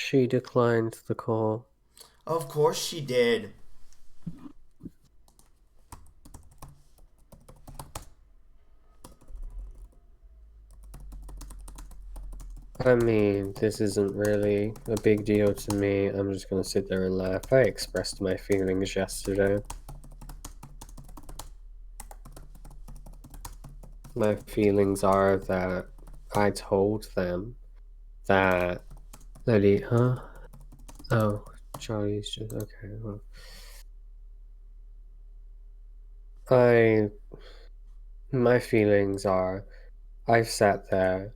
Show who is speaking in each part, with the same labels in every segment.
Speaker 1: She declined the call.
Speaker 2: Of course she did.
Speaker 1: I mean, this isn't really a big deal to me. I'm just gonna sit there and laugh. I expressed my feelings yesterday. My feelings are that I told them that huh? Oh, Charlie's just okay. Well, I my feelings are I've sat there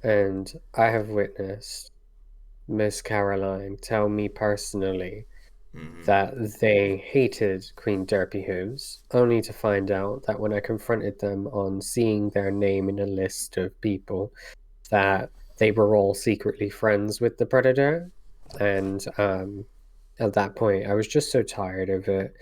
Speaker 1: and I have witnessed Miss Caroline tell me personally
Speaker 2: Mm-hmm.
Speaker 1: that they hated Queen Derpy Hooves, only to find out that when I confronted them on seeing their name in a list of people, that they were all secretly friends with the Predator. And at that point, I was just so tired of it.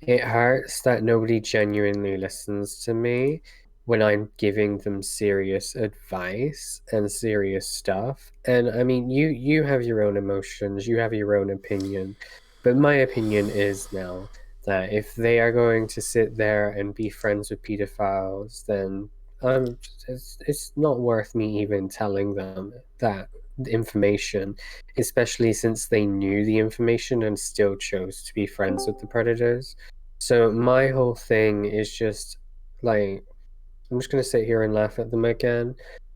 Speaker 1: It hurts that nobody genuinely listens to me when I'm giving them serious advice and serious stuff. And I mean, you have your own emotions, you have your own opinion, but my opinion is now that if they are going to sit there and be friends with pedophiles, then um, it's not worth me even telling them that information, especially since they knew the information and still chose to be friends with the predators. So my whole thing is just like I'm just gonna sit here and laugh at them again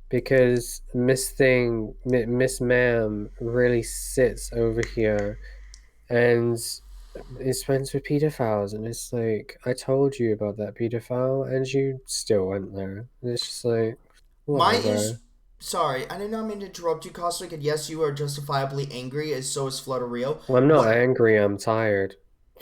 Speaker 1: because Miss Ma'am really sits over here and is friends with pedophiles, and it's like I told you about that pedophile, and you still went there. And it's just like
Speaker 2: My is
Speaker 1: whatever.
Speaker 2: Sorry, I did not mean to interrupt you, Kosmik, and yes, you are justifiably angry, as so is Flutterio.
Speaker 1: Well, I'm not
Speaker 2: What
Speaker 1: angry. I'm tired.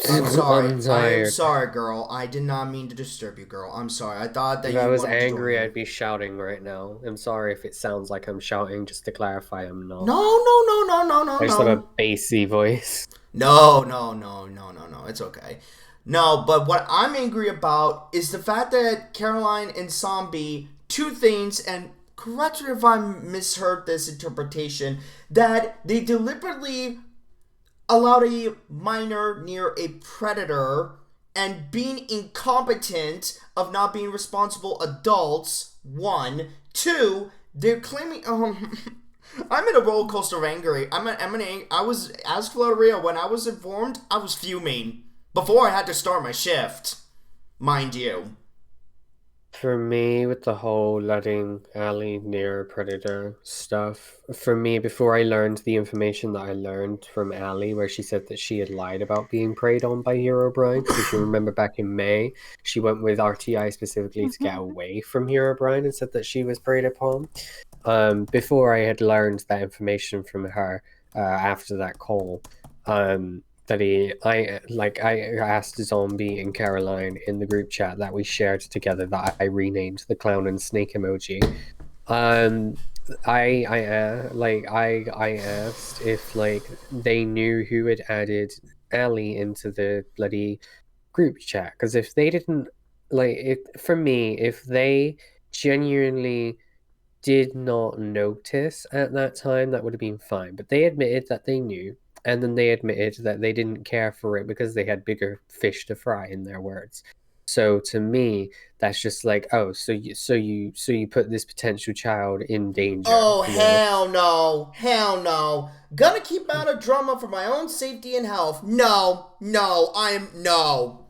Speaker 2: I'm sorry.
Speaker 1: I'm
Speaker 2: I am
Speaker 1: tired.
Speaker 2: sorry, girl. I did not mean to disturb you, girl. I'm sorry. I thought that
Speaker 1: If I
Speaker 2: you
Speaker 1: was
Speaker 2: wanted to join
Speaker 1: angry,
Speaker 2: in.
Speaker 1: I'd be shouting right now. I'm sorry if it sounds like I'm shouting. Just to clarify, I'm not.
Speaker 2: No, no, no, no, no, no,
Speaker 1: I just have a
Speaker 2: no.
Speaker 1: bassy voice.
Speaker 2: No, no, no, no, no, no. It's okay. No, but what I'm angry about is the fact that Caroline and Zombie, two things, and correct me if I misheard this interpretation, that they deliberately allowed a minor near a predator and being incompetent of not being responsible adults. One, two, they're claiming. I'm in a roller coaster of anger. I was as Flutterio when I was informed. I was fuming before I had to start my shift, mind you.
Speaker 1: For me, with the whole letting Allie near Predator stuff, for me, before I learned the information that I learned from Allie, where she said that she had lied about being preyed on by Herobrine, because if you remember back in May, she went with RTI specifically to get away from Herobrine and said that she was preyed upon. Before I had learned that information from her, after that call, I asked Zombie and Caroline in the group chat that we shared together that I renamed the clown and snake emoji. Um, I asked if like they knew who had added Ellie into the bloody group chat, because if they didn't, like, if for me, if they genuinely did not notice at that time, that would have been fine. But they admitted that they knew, and then they admitted that they didn't care for it because they had bigger fish to fry, in their words. So to me, that's just like, oh, so you put this potential child in danger,
Speaker 2: Oh,
Speaker 1: you know?
Speaker 2: hell no. Hell no. Gonna keep out of drama for my own safety and health. No, no, I'm no.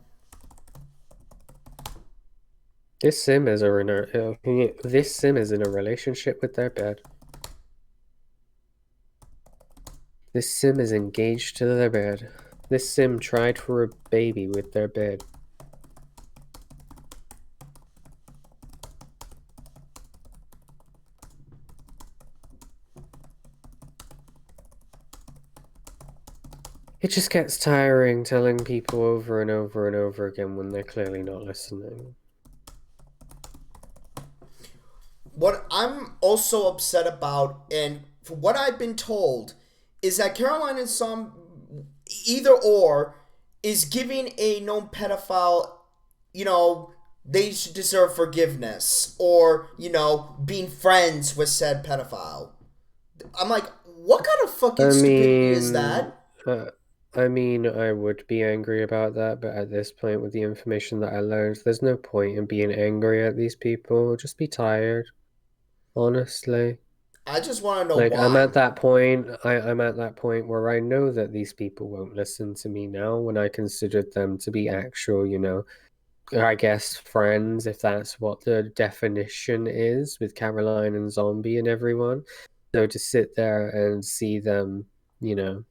Speaker 1: This sim is in a relationship with their bed. This sim is engaged to their bed. This sim tried for a baby with their bed. It just gets tiring telling people over and over and over again when they're clearly not listening.
Speaker 2: What I'm also upset about, and from what I've been told, is that Caroline and some either or is giving a known pedophile, you know, they should deserve forgiveness or, being friends with said pedophile. I'm like, what kind of fucking
Speaker 1: I
Speaker 2: stupidity is
Speaker 1: mean,
Speaker 2: that?
Speaker 1: uh, I mean, I would be angry about that, but at this point, with the information that I learned, there's no point in being angry at these people. Just be tired, honestly.
Speaker 2: I just want to know
Speaker 1: Like I'm
Speaker 2: why.
Speaker 1: at that point, I'm at that point where I know that these people won't listen to me now when I considered them to be actual, I guess friends, if that's what the definition is with Caroline and Zombie and everyone. So to sit there and see them, you know,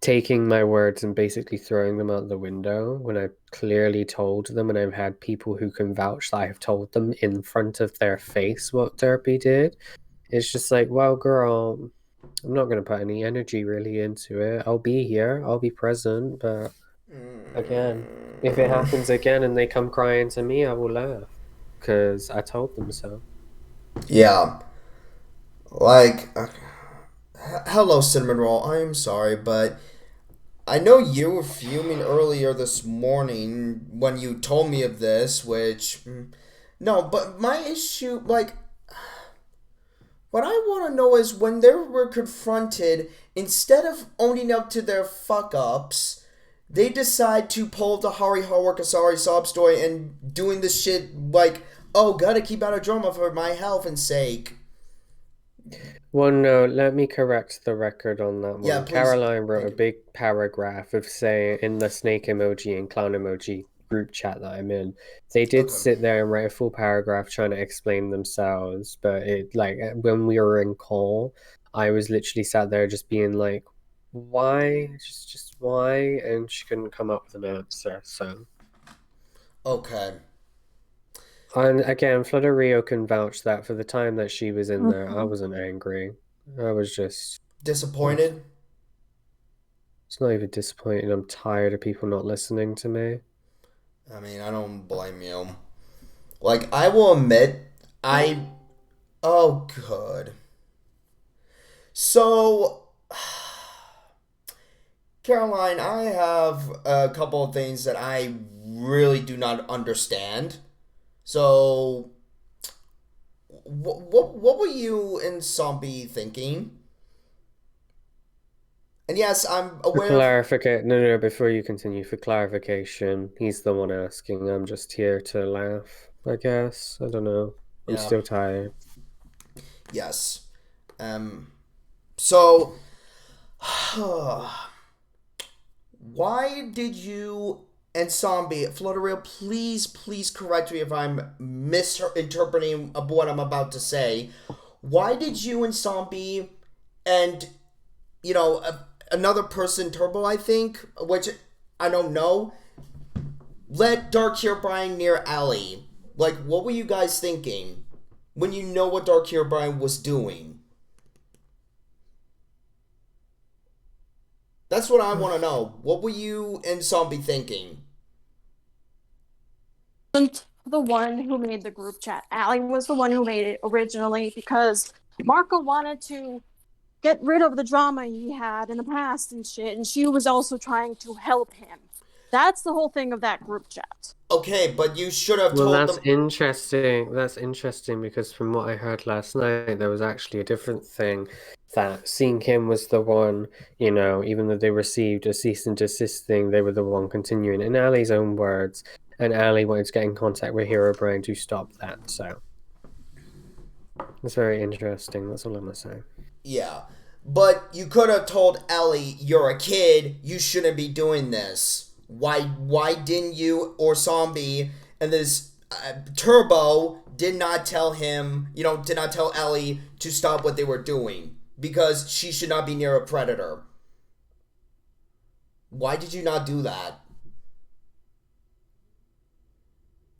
Speaker 1: taking my words and basically throwing them out the window when I clearly told them, and I've had people who can vouch that I've told them in front of their face what Derpy did. It's just like, well, girl, I'm not going to put any energy really into it. I'll be here, I'll be present, but again, if it happens again and they come crying to me, I will laugh because I told them so.
Speaker 2: Yeah, like, hello, Cinnamon Roll. I am sorry, but I know you were fuming earlier this morning when you told me of this, which. No, but my issue, like, what I want to know is when they were confronted, instead of owning up to their fuck ups, they decide to pull the Hari Hawarkasari sob story and doing this shit like, oh, gotta keep out of drama for my health and sake.
Speaker 1: Well, no, let me correct the record on that
Speaker 2: Yeah,
Speaker 1: one.
Speaker 2: please.
Speaker 1: Caroline wrote
Speaker 2: Thank
Speaker 1: a
Speaker 2: you.
Speaker 1: big paragraph of saying in the snake emoji and clown emoji group chat that I'm in, they did
Speaker 2: Okay.
Speaker 1: sit there and write a full paragraph trying to explain themselves, but it like when we were in call, I was literally sat there just being like, why? Just why? And she couldn't come up with an answer, so.
Speaker 2: Okay.
Speaker 1: And again, Flutterio can vouch that for the time that she was in there, I
Speaker 3: Mhm.
Speaker 1: wasn't angry. I was just,
Speaker 2: Disappointed?
Speaker 1: it's not even disappointing. I'm tired of people not listening to me.
Speaker 2: I mean, I don't blame you. Like, I will admit, I. Oh, good. So, Caroline, I have a couple of things that I really do not understand. So, what were you and Zombie thinking? And yes, I'm
Speaker 1: For
Speaker 2: aware of.
Speaker 1: clarification, no, before you continue, for clarification, he's the one asking. I'm just here to laugh, I guess. I don't know. I'm
Speaker 2: Yeah,
Speaker 1: still tired.
Speaker 2: yes. So, why did you and Zombie, Flutterio, please correct me if I'm misinterpreting what I'm about to say. Why did you and Zombie and, another person, Turbo, I think, which I don't know, let Dark Hero Brian near Allie? Like, what were you guys thinking when you know what Dark Hero Brian was doing? That's what I want to know. What were you and Zombie thinking?
Speaker 3: Wasn't the one who made the group chat. Allie was the one who made it originally because Marco wanted to get rid of the drama he had in the past and shit, and she was also trying to help him. That's the whole thing of that group chat.
Speaker 2: Okay, but you should have
Speaker 1: Well,
Speaker 2: told
Speaker 1: that's
Speaker 2: them.
Speaker 1: interesting. That's interesting because from what I heard last night, there was actually a different thing that Seeing Kim was the one, even though they received a cease and desist thing, they were the one continuing. In Ali's own words, and Ali wanted to get in contact with Hero Brain to stop that. So it's very interesting. That's all I'm gonna say.
Speaker 2: Yeah. But you could have told Ellie, you're a kid, you shouldn't be doing this. Why didn't you or Zombie and this Turbo did not tell him, did not tell Ellie to stop what they were doing because she should not be near a predator. Why did you not do that?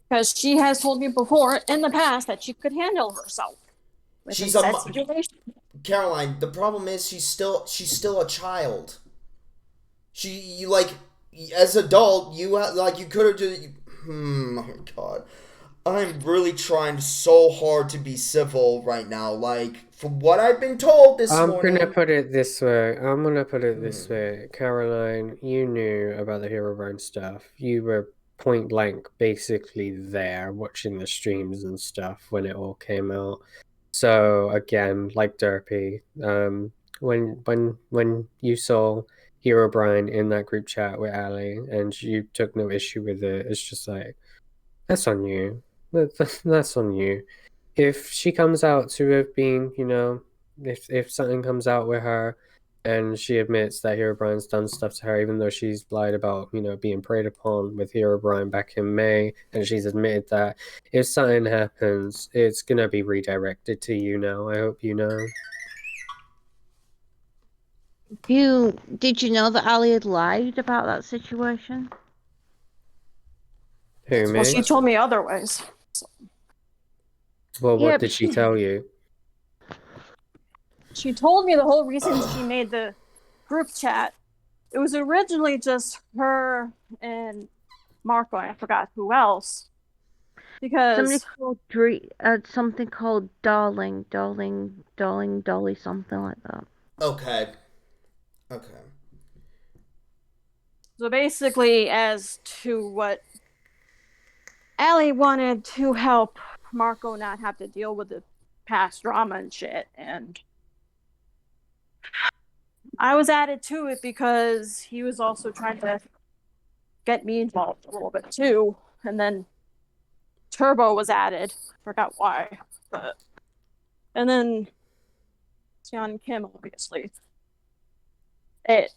Speaker 3: Because she has told me before in the past that she could handle herself within
Speaker 2: She's a
Speaker 3: said situation.
Speaker 2: Caroline, the problem is she's still a child. You like as adult you could have just oh god. I'm really trying so hard to be civil right now. Like from what I've been told this
Speaker 1: I'm gonna
Speaker 2: morning.
Speaker 1: put it this way. I'm gonna put it this way. Caroline, you knew about the Hero Burn stuff. You were point blank basically there watching the streams and stuff when it all came out. So again, like Derpy, when you saw Hero Brian in that group chat with Ali and you took no issue with it, it's just like that's on you. That's on you. If she comes out to have been, if something comes out with her and she admits that Hero Brian's done stuff to her, even though she's lied about, being preyed upon with Hero Brian back in May, and she's admitted that, if something happens, it's gonna be redirected to you now. I hope you know.
Speaker 4: Did you know that Ali had lied about that situation?
Speaker 1: Who,
Speaker 3: Well,
Speaker 1: me?
Speaker 3: she told me otherwise.
Speaker 1: Well,
Speaker 4: Yeah,
Speaker 1: what did she tell you?
Speaker 3: She told me the whole reason she made the group chat. It was originally just her and Marco, and I forgot who else.
Speaker 4: Somebody
Speaker 3: Because
Speaker 4: called something called Darling, Dolly, something like that.
Speaker 2: Okay.
Speaker 3: so basically, as to what Allie wanted to help Marco not have to deal with the past drama and shit, and I was added to it because he was also trying to get me involved a little bit too, and then Turbo was added. Forgot why, and then Xian and Kim, obviously. The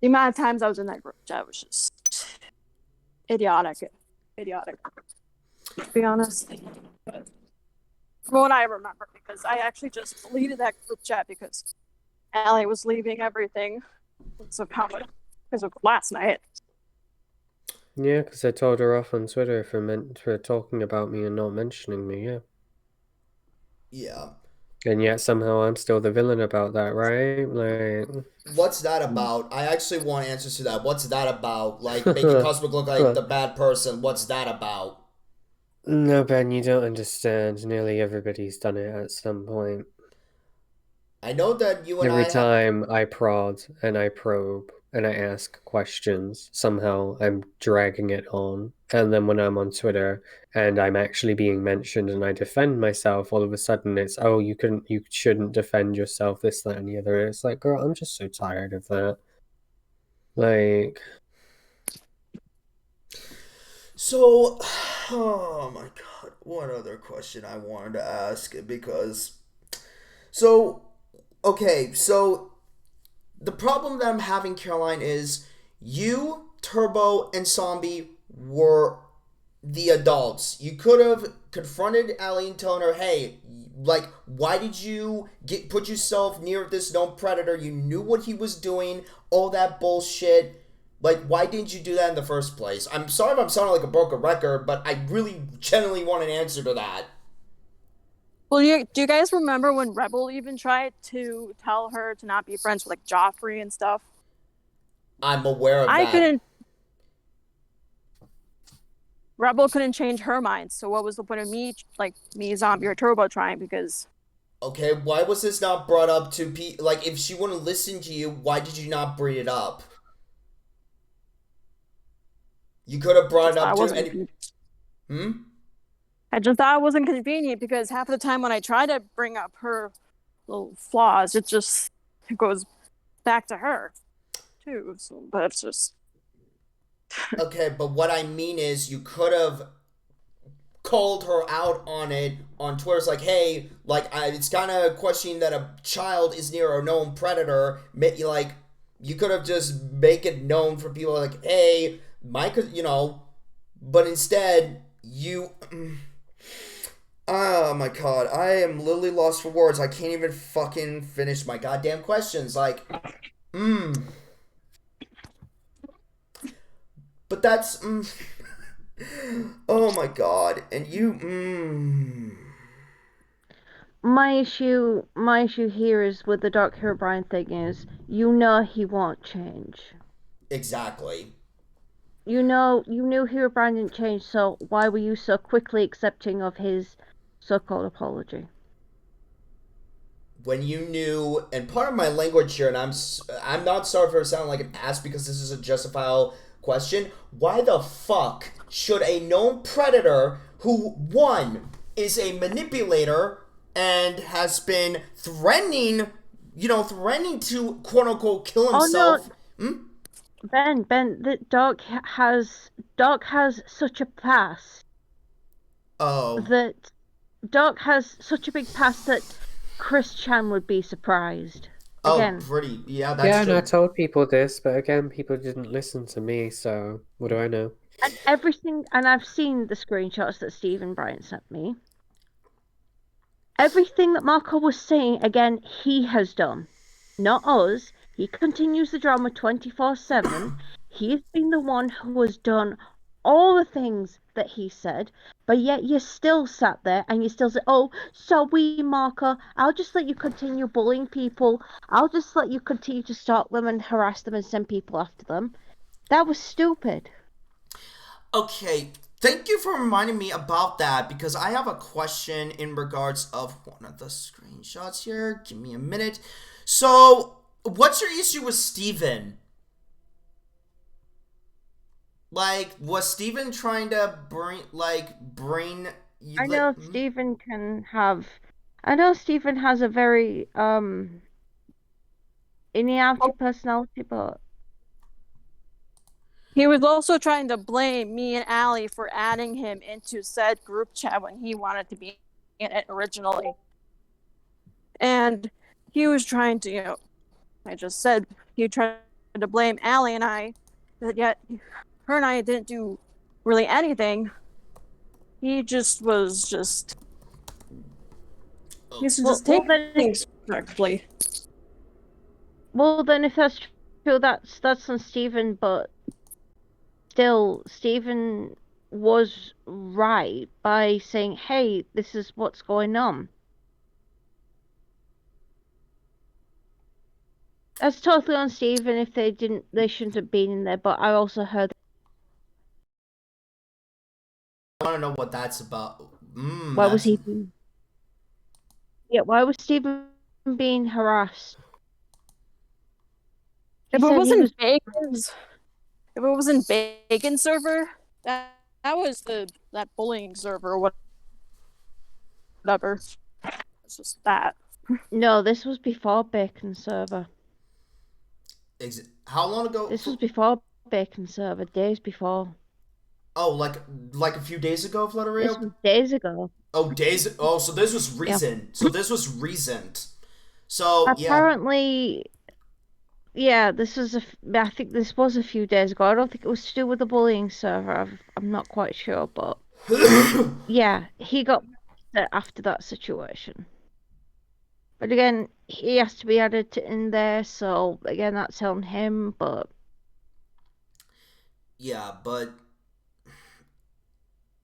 Speaker 3: amount of times I was in that group chat was just idiotic, to be honest. From what I remember, because I actually just deleted that group chat because Allie was leaving everything because of last night.
Speaker 1: Yeah, because I told her off on Twitter for talking about me and not mentioning me, yeah.
Speaker 2: Yeah.
Speaker 1: And yet somehow I'm still the villain about that, right? Like,
Speaker 2: What's that about? I actually want answers to that. What's that about? Like making Kosmik look like the bad person. What's that about?
Speaker 1: no, Ben, you don't understand. Nearly everybody's done it at some point.
Speaker 2: I know that you and
Speaker 1: Every
Speaker 2: I
Speaker 1: time I prod and I probe and I ask questions, somehow I'm dragging it on. And then when I'm on Twitter and I'm actually being mentioned and I defend myself, all of a sudden it's, oh, you shouldn't defend yourself, this, that, and the other. And it's like, girl, I'm just so tired of that. Like,
Speaker 2: So, oh my god, what other question I wanted to ask? Because, okay, so the problem that I'm having, Caroline, is you, Turbo, and Zombie were the adults. You could have confronted Allie and telling her, hey, like, why did you put yourself near this known predator? You knew what he was doing, all that bullshit. Like, why didn't you do that in the first place? I'm sorry if I'm sounding like a broken record, but I really genuinely want an answer to that.
Speaker 3: Well, do you guys remember when Rebel even tried to tell her to not be friends with like Joffrey and stuff?
Speaker 2: I'm aware of that.
Speaker 3: Rebel couldn't change her mind, so what was the point of me, Zombie or Turbo trying? Because
Speaker 2: Okay, why was this not brought up to like, if she wouldn't listen to you, why did you not bring it up? You could have brought it up to any.
Speaker 3: I just thought it wasn't convenient because half of the time when I try to bring up her little flaws, it goes back to her too. So, but it's just
Speaker 2: Okay, but what I mean is, you could have called her out on it on Twitter. It's like, hey, like, it's kind of questioning that a child is near a known predator. Like, you could have just make it known for people, like, hey, but instead, you. Oh my god, I am literally lost for words. I can't even fucking finish my goddamn questions. Like, But that's. Oh my god, and you.
Speaker 4: My issue here is with the Dark Hero Brian thing is, you know he won't change.
Speaker 2: Exactly.
Speaker 4: You knew Hero Brian didn't change, so why were you so quickly accepting of his so-called apology?
Speaker 2: When you knew, and part of my language here, and I'm not sorry for sounding like an ass because this is a justifiable question. Why the fuck should a known predator who, one, is a manipulator, and has been threatening, threatening to quote unquote kill
Speaker 4: Oh no,
Speaker 2: himself. Hmm?
Speaker 4: Ben, the Doc has such a past
Speaker 2: Oh.
Speaker 4: that Doc has such a big past that Chris Chan would be surprised.
Speaker 2: Oh,
Speaker 4: Again,
Speaker 2: pretty. Yeah, that's
Speaker 1: Yeah, and I
Speaker 2: true.
Speaker 1: told people this, but again, people didn't listen to me, so what do I know?
Speaker 4: and everything, and I've seen the screenshots that Stephen Bryant sent me. Everything that Marco was saying, again, he has done, not us. He continues the drama 24/7. He's been the one who has done all the things that he said, but yet you still sat there and you still said, "Oh, sorry, Marco. I'll just let you continue bullying people. I'll just let you continue to stalk them and harass them and send people after them." That was stupid.
Speaker 2: Okay, thank you for reminding me about that because I have a question in regards of one of the screenshots here. Give me a minute. So, what's your issue with Steven? Like, was Steven trying to bring you
Speaker 4: I know Stephen can have. I know Stephen has a very in the outy personality, but
Speaker 3: He was also trying to blame me and Allie for adding him into said group chat when he wanted to be in it originally. And he was trying to, I just said he tried to blame Allie and I, but yet her and I didn't do really anything. He just was just. He's just taking things correctly.
Speaker 4: well then if that's true, that's on Stephen, but still Stephen was right by saying, "Hey, this is what's going on." That's totally on Stephen if they shouldn't have been in there, but I also heard.
Speaker 2: I want to know what that's about.
Speaker 4: Why was
Speaker 2: That's
Speaker 4: he being, yeah, why was Stephen being harassed? He
Speaker 3: If it
Speaker 4: said he was.
Speaker 3: wasn't Bacon's, if it wasn't Bacon's server, that was that bullying server or whatever. It's just that.
Speaker 4: No, this was before Bacon server.
Speaker 2: how long ago?
Speaker 4: This was before Bacon server, days before.
Speaker 2: Oh, like a few days ago,
Speaker 4: This
Speaker 2: Flutterio?
Speaker 4: was days ago.
Speaker 2: Oh, days. Oh, so this was
Speaker 4: Yeah.
Speaker 2: recent. So this was recent. So yeah.
Speaker 4: Apparently, yeah, this was I think this was a few days ago. I don't think it was to do with the bullying server. I'm not quite sure, but yeah, he got upset after that situation. But again, he has to be added in there, so again, that's on him. But
Speaker 2: Yeah, but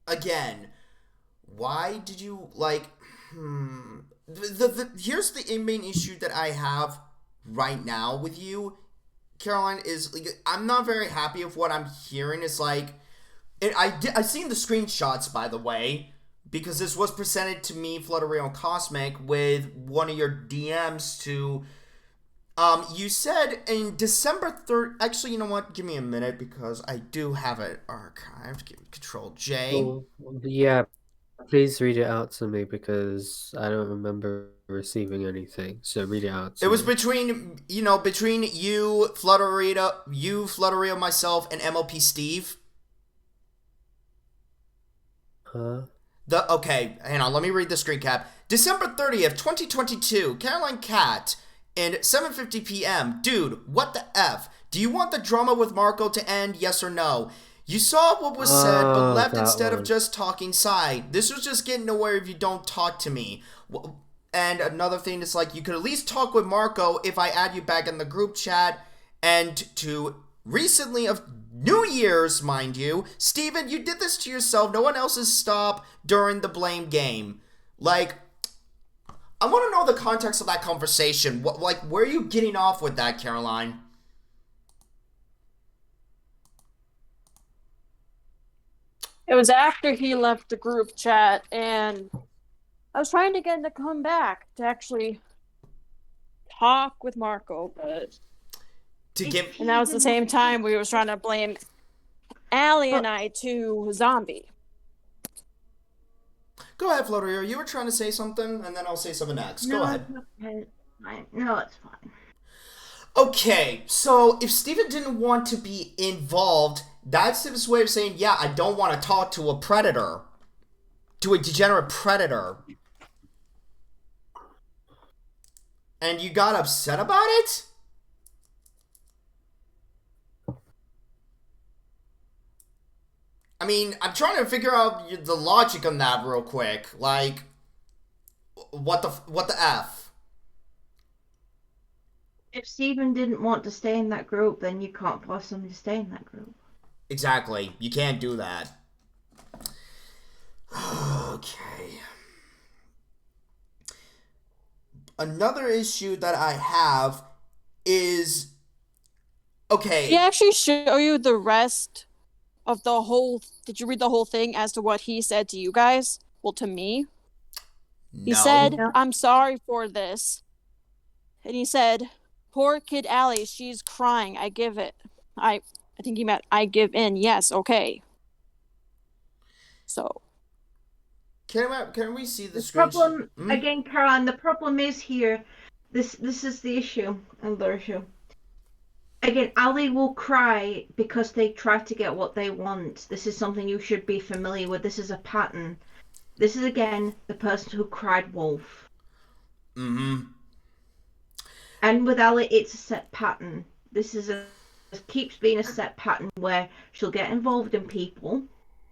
Speaker 2: again, why did you like? Here's the main issue that I have right now with you, Caroline. Is like I'm not very happy with what I'm hearing. It's like, I seen the screenshots by the way because this was presented to me, Flutterio and Cosmic, with one of your DMs to. You said in December 3rd. Actually, you know what? Give me a minute because I do have it archived. Give me Control J.
Speaker 1: Well, yeah, please read it out to me because I don't remember receiving anything. So read it out to
Speaker 2: It was
Speaker 1: me.
Speaker 2: between you, Flutterio, myself, and MLP Steve.
Speaker 1: Huh?
Speaker 2: Okay, hang on. Let me read the screen cap. December 30th, 2022. Caroline Cat, and 7:50 p.m. Dude, what the f? Do you want the drama with Marco to end? Yes or no? You saw what was said, but left
Speaker 1: that
Speaker 2: instead of
Speaker 1: one.
Speaker 2: just talking side. This was just getting nowhere if you don't talk to me. And another thing is like you could at least talk with Marco if I add you back in the group chat. And to recently of New Year's, mind you, Steven, you did this to yourself. No one else has stopped during the blame game. Like, I want to know the context of that conversation. Where are you getting off with that, Caroline?
Speaker 3: It was after he left the group chat, and I was trying to get him to come back to actually talk with Marco, but and that was the same time we was trying to blame Allie and I to Zombie.
Speaker 2: Go ahead, Flutterio. You were trying to say something, and then I'll say something next. Go
Speaker 4: No,
Speaker 2: ahead.
Speaker 4: it's okay. It's fine. No, it's fine.
Speaker 2: Okay, so if Steven didn't want to be involved, that's his way of saying, yeah, I don't want to talk to a predator. To a degenerate predator. And you got upset about it? I mean, I'm trying to figure out the logic on that real quick. Like, what the F?
Speaker 4: If Stephen didn't want to stay in that group, then you can't force somebody to stay in that group.
Speaker 2: Exactly. You can't do that. Okay. Another issue that I have is... Okay.
Speaker 3: He actually show you the rest of the whole... Did you read the whole thing as to what he said to you guys? Well, to me. He said,
Speaker 4: No.
Speaker 3: I'm sorry for this. And he said, poor kid Allie, she's crying. I give it. I think he meant I give in. Yes, okay. So.
Speaker 2: Can we see the
Speaker 4: The
Speaker 2: screen?
Speaker 4: problem, again, Caroline, the problem is here, this is the issue, and the issue. Again, Ali will cry because they try to get what they want. This is something you should be familiar with. This is a pattern. This is, again, the person who cried wolf.
Speaker 2: Mm-hmm.
Speaker 4: And with Ali, it's a set pattern. This is keeps being a set pattern where she'll get involved in people,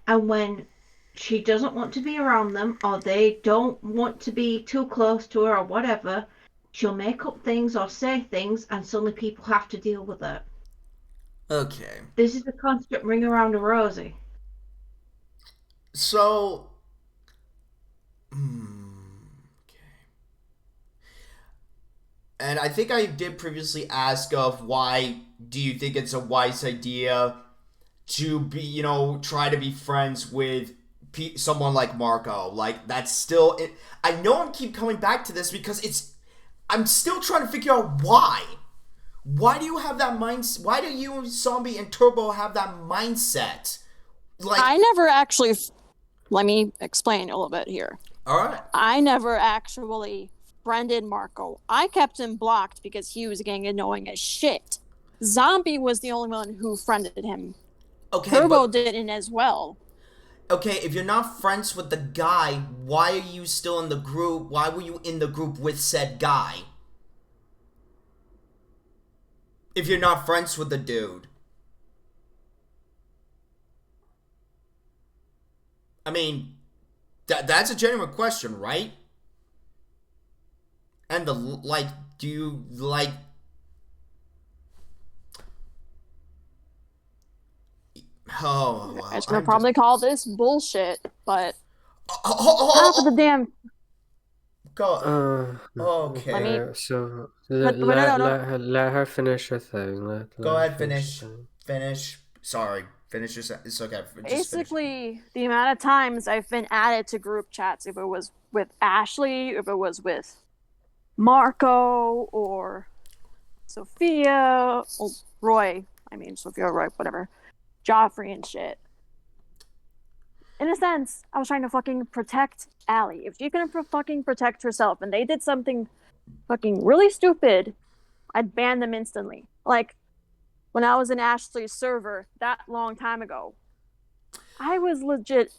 Speaker 4: and when she doesn't want to be around them, or they don't want to be too close to her, or whatever, she'll make up things or say things, and suddenly people have to deal with it.
Speaker 2: Okay.
Speaker 4: This is the constant ring around a rosy.
Speaker 2: So... And I think I did previously ask of why do you think it's a wise idea to be, try to be friends with someone like Marco. Like, that's still... I know I keep coming back to this because I'm still trying to figure out why. Why do you have that mindset? Why do you, Zombie, and Turbo have that mindset? Like,
Speaker 3: I never actually... Let me explain a little bit here.
Speaker 2: Alright.
Speaker 3: I never actually friended Marco. I kept him blocked because he was getting annoying as shit. Zombie was the only one who friended him.
Speaker 2: Okay,
Speaker 3: Turbo didn't as well.
Speaker 2: Okay, if you're not friends with the guy, why are you still in the group? Why were you in the group with said guy? If you're not friends with the dude. I mean, that's a genuine question, right? And do you like... Oh, wow.
Speaker 3: I was gonna probably call this bullshit, but
Speaker 2: half
Speaker 3: of the damn...
Speaker 2: Go. Okay.
Speaker 1: So
Speaker 3: no.
Speaker 1: let her finish her thing.
Speaker 2: Go ahead, finish. Sorry, finish your sentence. It's okay.
Speaker 3: Basically, the amount of times I've been added to group chats, if it was with Ashley, if it was with Marco, or Sophia, or Roy. I mean, Sophia, Roy, whatever. Joffrey and shit. In a sense, I was trying to fucking protect Allie. If she couldn't fucking protect herself and they did something fucking really stupid, I'd ban them instantly. Like, when I was in Ashley's server that long time ago, I was legit...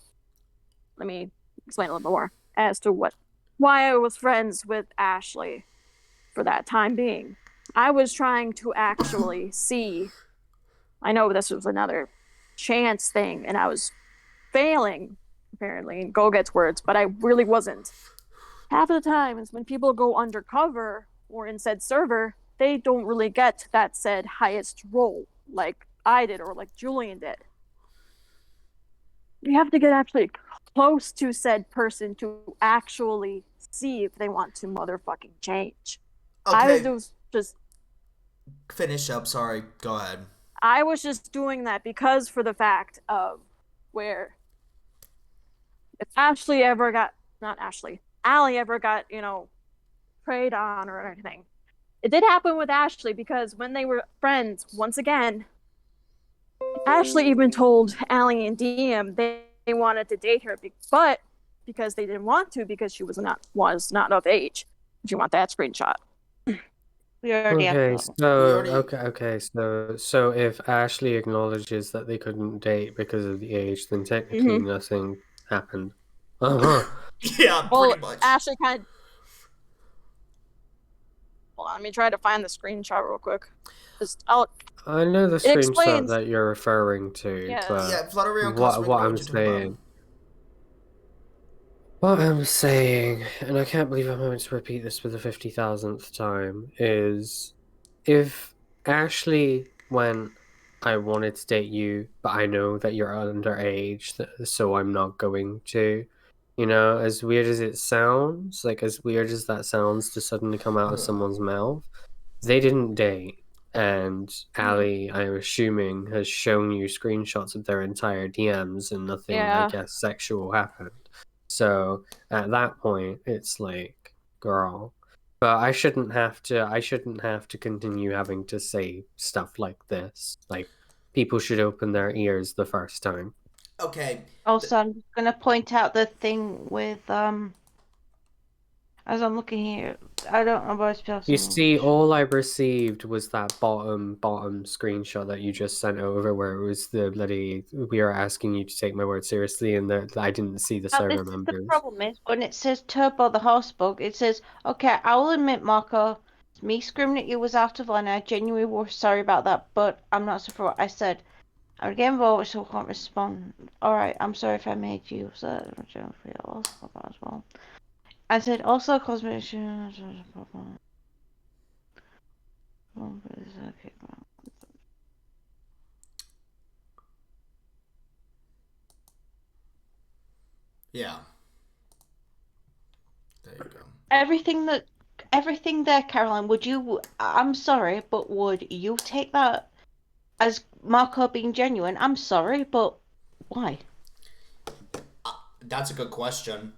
Speaker 3: Let me explain a little bit more as to why I was friends with Ashley for that time being. I was trying to actually see... I know this was another chance thing, and I was failing, apparently, in Go-Get's words, but I really wasn't. Half of the time is when people go undercover or in said server, they don't really get that said highest role like I did or like Julian did. You have to get actually close to said person to actually see if they want to motherfucking change.
Speaker 2: Okay.
Speaker 3: I was just...
Speaker 2: Finish up, sorry. Go ahead.
Speaker 3: I was just doing that because for the fact of where if Ashley ever got... Not Ashley. Allie ever got, preyed on or anything. It did happen with Ashley because when they were friends, once again, Ashley even told Allie and DM they wanted to date her, but because they didn't want to because she was not of age. Do you want that screenshot?
Speaker 4: We already have
Speaker 1: Okay,
Speaker 4: that.
Speaker 1: so if Ashley acknowledges that they couldn't date because of the age, then technically nothing happened. Uh-huh.
Speaker 2: Yeah,
Speaker 3: Well,
Speaker 2: pretty much.
Speaker 3: Ashley kind of. Hold on, let me try to find the screenshot real quick.
Speaker 1: I know the
Speaker 3: It
Speaker 1: screenshot
Speaker 3: explains.
Speaker 1: that you're referring to,
Speaker 3: Yeah.
Speaker 1: but
Speaker 2: Yeah, Flutterio and
Speaker 1: what
Speaker 2: Kosmik,
Speaker 1: what
Speaker 2: what
Speaker 1: I'm
Speaker 2: would you talk about?
Speaker 1: saying, what I'm saying, and I can't believe I'm having to repeat this for the 50,000th time, is if Ashley went, I wanted to date you, but I know that you're underage, so I'm not going to. You know, as weird as it sounds, like as weird as that sounds to suddenly come out of someone's mouth, they didn't date. And Ali, I'm assuming, has shown you screenshots of their entire DMs and nothing, I
Speaker 3: Yeah.
Speaker 1: guess, sexual happened. So at that point, it's like, girl. But I shouldn't have to continue having to say stuff like this. Like, people should open their ears the first time.
Speaker 2: Okay.
Speaker 4: Also, I'm just gonna point out the thing with as I'm looking here, I don't know about spells.
Speaker 1: You see, all I received was that bottom screenshot that you just sent over, where it was the bloody "we are asking you to take my word seriously," and that I didn't see the
Speaker 4: Now,
Speaker 1: server
Speaker 4: this is the
Speaker 1: members.
Speaker 4: problem is when it says Turbo the horse bug, it says, okay, I will admit, Marco, me screaming at you was out of line. I genuinely was sorry about that, but I'm not sorry for what I said. I'm getting involved, so I can't respond. Alright, I'm sorry if I made you upset. I'm trying to feel as well. I said, also, Cosmic.
Speaker 2: Yeah. There you go.
Speaker 4: Everything there, Caroline, would you, I'm sorry, but would you take that as Marco being genuine? I'm sorry, but why?
Speaker 2: That's a good question.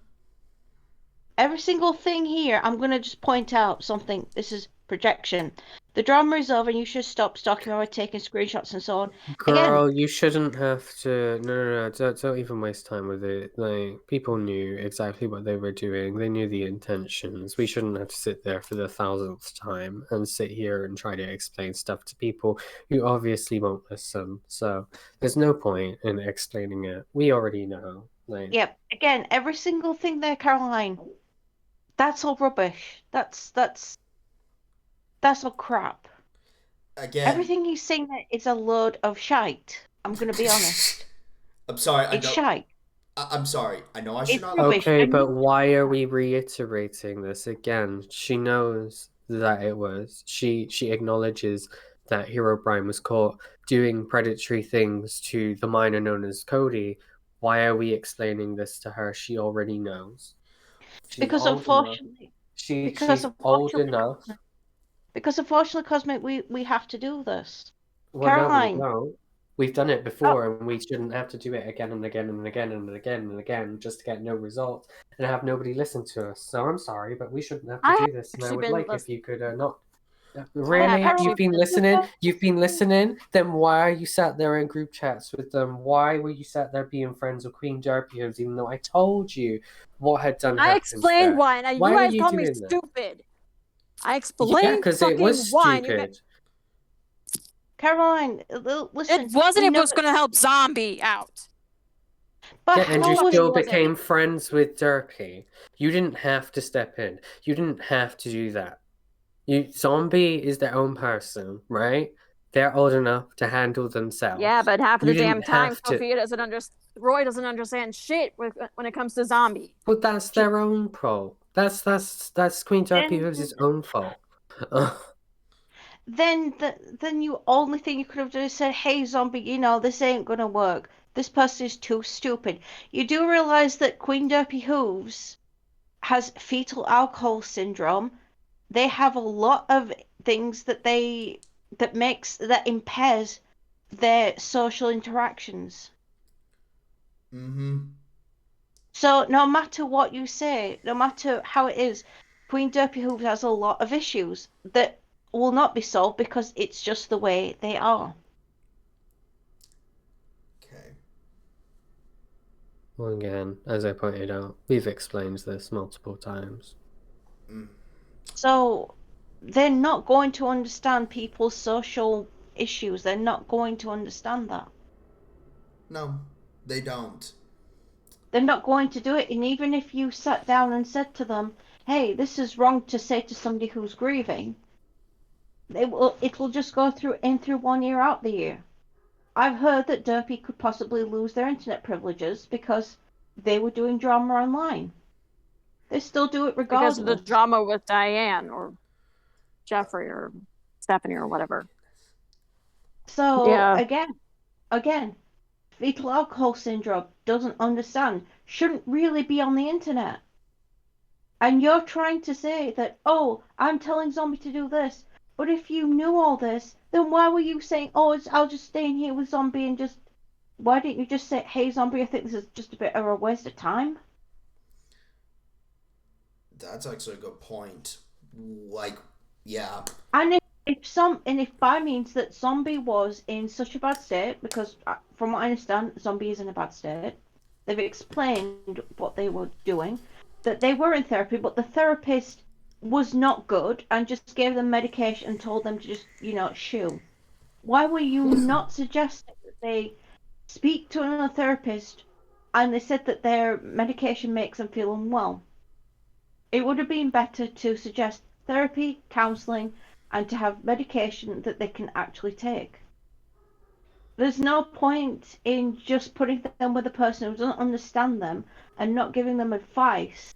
Speaker 4: Every single thing here, I'm going to just point out something. This is projection. The drama is over and you should stop stalking her, taking screenshots and so on.
Speaker 1: Girl,
Speaker 4: Again,
Speaker 1: you shouldn't have to. No. Don't even waste time with it. Like, people knew exactly what they were doing. They knew the intentions. We shouldn't have to sit there for the 1,000th time and sit here and try to explain stuff to people who obviously won't listen. So there's no point in explaining it. We already know. Like,
Speaker 4: yep, again, every single thing there, Caroline, that's all rubbish. That's all crap.
Speaker 2: Again.
Speaker 4: Everything he's saying there is a load of shite. I'm going to be honest.
Speaker 2: I'm sorry.
Speaker 4: It's shite.
Speaker 2: I'm sorry. I know I should
Speaker 4: It's
Speaker 2: not.
Speaker 4: rubbish.
Speaker 1: okay,
Speaker 4: And
Speaker 1: but why are we reiterating this again? She knows that it was. She acknowledges that Herobrine was caught doing predatory things to the minor known as Cody. Why are we explaining this to her? She already knows. She's
Speaker 4: because
Speaker 1: old enough.
Speaker 4: unfortunately,
Speaker 1: She's old enough.
Speaker 4: because unfortunately, Cosmic, we have to do this.
Speaker 1: Well, no, we
Speaker 4: Caroline,
Speaker 1: don't. We've done it
Speaker 4: oh,
Speaker 1: before, and we shouldn't have to do it again and again and again and again and again just to get no results and have nobody listen to us. So I'm sorry, but we shouldn't have to
Speaker 3: I
Speaker 1: do this. And I
Speaker 3: actually
Speaker 1: would
Speaker 3: been
Speaker 1: like if
Speaker 3: listening.
Speaker 1: you could not.
Speaker 3: I have
Speaker 1: Really?
Speaker 3: actually.
Speaker 1: You've been listening? You've been listening? Then why are you sat there in group chats with them? Why were you sat there being friends with Queen Derpy even though I told you what had done
Speaker 3: I
Speaker 1: happened
Speaker 3: explained
Speaker 1: there?
Speaker 3: why, and you
Speaker 1: Why were
Speaker 3: guys
Speaker 1: you
Speaker 3: called me
Speaker 1: doing that?
Speaker 3: stupid. I
Speaker 1: Yeah,
Speaker 3: explained
Speaker 1: because it was
Speaker 3: fucking why. And you
Speaker 1: stupid.
Speaker 4: Caroline, listen.
Speaker 3: it wasn't.
Speaker 4: We
Speaker 3: It
Speaker 4: know
Speaker 3: was
Speaker 4: that,
Speaker 3: going to help Zombie out.
Speaker 4: but
Speaker 1: Yeah, and you
Speaker 4: how was
Speaker 1: still
Speaker 3: it wasn't.
Speaker 1: became friends with Derpy. You didn't have to step in. You didn't have to do that. Zombie is their own person, right? They're old enough to handle themselves.
Speaker 3: Yeah, but half of
Speaker 1: You
Speaker 3: the damn
Speaker 1: didn't
Speaker 3: time,
Speaker 1: have to.
Speaker 3: Roy doesn't understand shit when it comes to Zombie.
Speaker 1: But that's their own fault. That's Queen Derpy
Speaker 4: then
Speaker 1: Hooves' own fault.
Speaker 4: then you only thing you could have done is said, "Hey, zombie, this ain't gonna work. This person is too stupid." You do realize that Queen Derpy Hooves has fetal alcohol syndrome. They have a lot of things that impairs their social interactions.
Speaker 2: Mm-hmm.
Speaker 4: So no matter what you say, no matter how it is, Queen Derpy Hooves has a lot of issues that will not be solved because it's just the way they are.
Speaker 2: Okay.
Speaker 1: Well, again, as I pointed out, we've explained this multiple times.
Speaker 4: So they're not going to understand people's social issues. They're not going to understand that.
Speaker 2: No, they don't.
Speaker 4: They're not going to do it. And even if you sat down and said to them, hey, this is wrong to say to somebody who's grieving, it will just go through in through one ear out the ear. I've heard that Derpy could possibly lose their internet privileges because they were doing drama online. They still do it
Speaker 3: Because of the
Speaker 4: regardless.
Speaker 3: drama with Diane or Jeffrey or Stephanie or whatever.
Speaker 4: So
Speaker 3: Yeah.
Speaker 4: again, fetal alcohol syndrome doesn't understand, shouldn't really be on the internet. And you're trying to say that, oh, I'm telling Zombie to do this. But if you knew all this, then why were you saying, oh, I'll just stay in here with Zombie and just. Why didn't you just say, hey, Zombie, I think this is just a bit of a waste of time?
Speaker 2: That's actually a good point. Like, yeah.
Speaker 4: And if by means that Zombie was in such a bad state, because from what I understand, Zombie is in a bad state. They've explained what they were doing, that they were in therapy, but the therapist was not good and just gave them medication and told them to just, shoo. Why were you not suggesting that they speak to another therapist and they said that their medication makes them feel unwell? It would have been better to suggest therapy, counselling, and to have medication that they can actually take. There's no point in just putting them with a person who doesn't understand them and not giving them advice.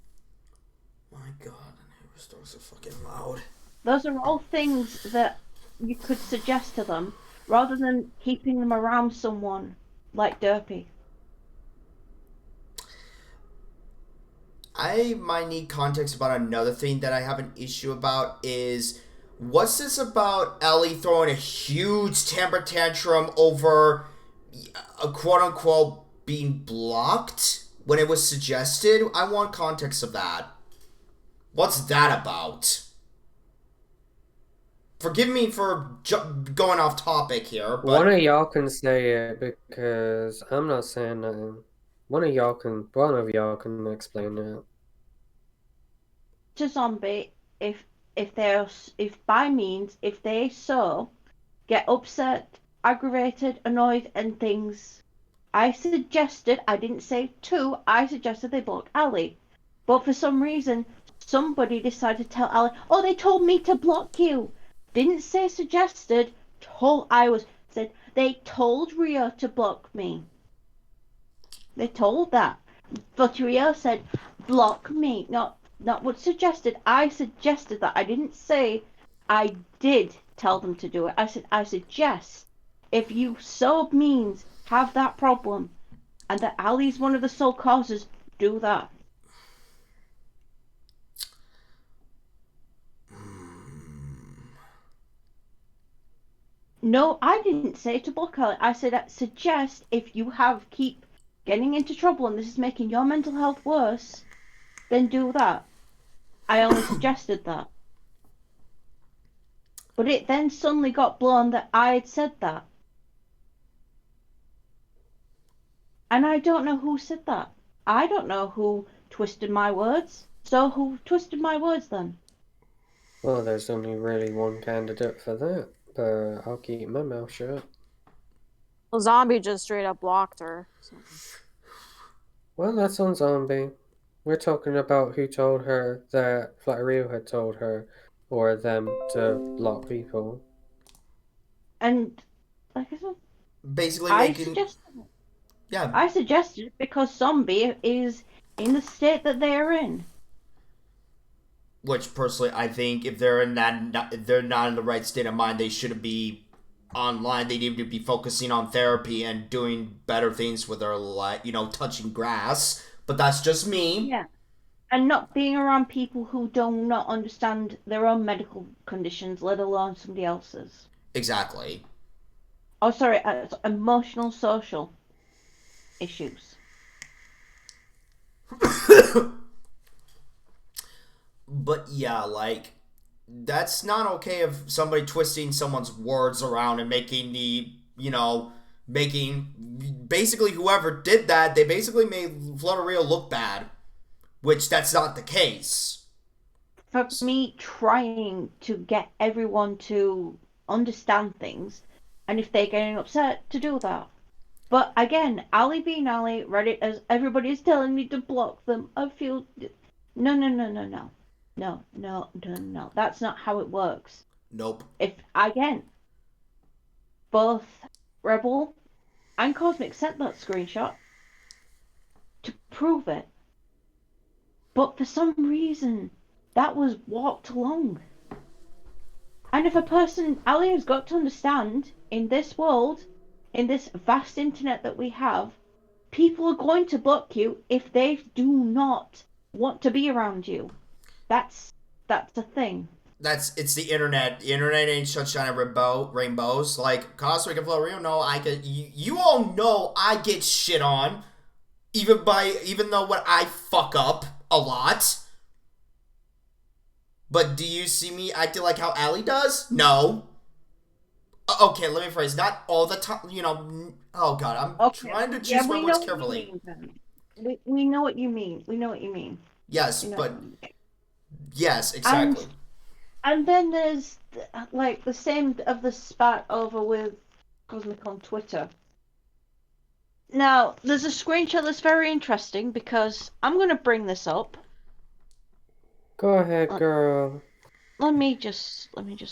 Speaker 2: My God, the neighbor's dogs are fucking loud.
Speaker 4: Those are all things that you could suggest to them rather than keeping them around someone like Derpy.
Speaker 2: I might need context about another thing that I have an issue about is what's this about Ellie throwing a huge temper tantrum over a quote unquote being blocked when it was suggested? I want context of that. What's that about? Forgive me for going off topic here, but
Speaker 1: One of y'all can say it because I'm not saying nothing. One of y'all can explain it.
Speaker 4: To Zombie, if by means if they so get upset, aggravated, annoyed, and things, I didn't say to, I suggested they block Ali. But for some reason, somebody decided to tell Ali, oh, they told me to block you. Didn't say suggested, said they told Rio to block me. They told that. But Rio said, block me, not what suggested. I suggested that. I didn't say I did tell them to do it. I said, I suggest if you so means have that problem and that Ali's one of the sole causes, do that. No, I didn't say to block Ali. I said, suggest if you keep getting into trouble and this is making your mental health worse, then do that. I only suggested that. But it then suddenly got blown that I had said that. And I don't know who said that. I don't know who twisted my words. So who twisted my words then?
Speaker 1: Well, there's only really one candidate for that, but I'll keep my mouth shut.
Speaker 3: Well, Zombie just straight up blocked her. So.
Speaker 1: Well, that's on Zombie. We're talking about who told her that Flutterio had told her, or them to block people.
Speaker 4: And like I said,
Speaker 2: basically
Speaker 4: I
Speaker 2: making
Speaker 4: suggested it.
Speaker 2: yeah.
Speaker 4: I suggested it because Zombie is in the state that they are in.
Speaker 2: Which personally, I think if they're if they're not in the right state of mind, they shouldn't be online. They need to be focusing on therapy and doing better things with their life, touching grass. But that's just me.
Speaker 4: Yeah. And not being around people who do not understand their own medical conditions, let alone somebody else's.
Speaker 2: Exactly.
Speaker 4: Oh, sorry, emotional, social issues.
Speaker 2: But yeah, like, that's not okay of somebody twisting someone's words around and making the, making basically whoever did that, they basically made Flutterio look bad, which that's not the case.
Speaker 4: For me, trying to get everyone to understand things, and if they're getting upset, to do that. But again, Ali being Ali, Reddit, as everybody's telling me to block them, I feel no, no, no, no, no, no, no, no, no. That's not how it works.
Speaker 2: Nope.
Speaker 4: If again, both Rebel and Kosmik sent that screenshot to prove it, but for some reason, that was walked along. And if a person, Ali has got to understand, in this world, in this vast internet that we have, people are going to block you if they do not want to be around you. That's a thing.
Speaker 2: It's the internet. The internet ain't sunshine and rainbows. Like Cosmic and Flutterio, no, I get you all know I get shit on, even though when I fuck up a lot. But do you see me acting like how Allie does? No. Okay, let me phrase. Not all the time, Oh god, I'm trying to choose my words carefully.
Speaker 4: We know what you mean. We know what you mean.
Speaker 2: Yes, but yes, exactly.
Speaker 4: And then there's like the same of the spat over with Kosmik on Twitter. Now, there's a screenshot that's very interesting because I'm going to bring this up.
Speaker 1: Go ahead, girl.
Speaker 4: Let me just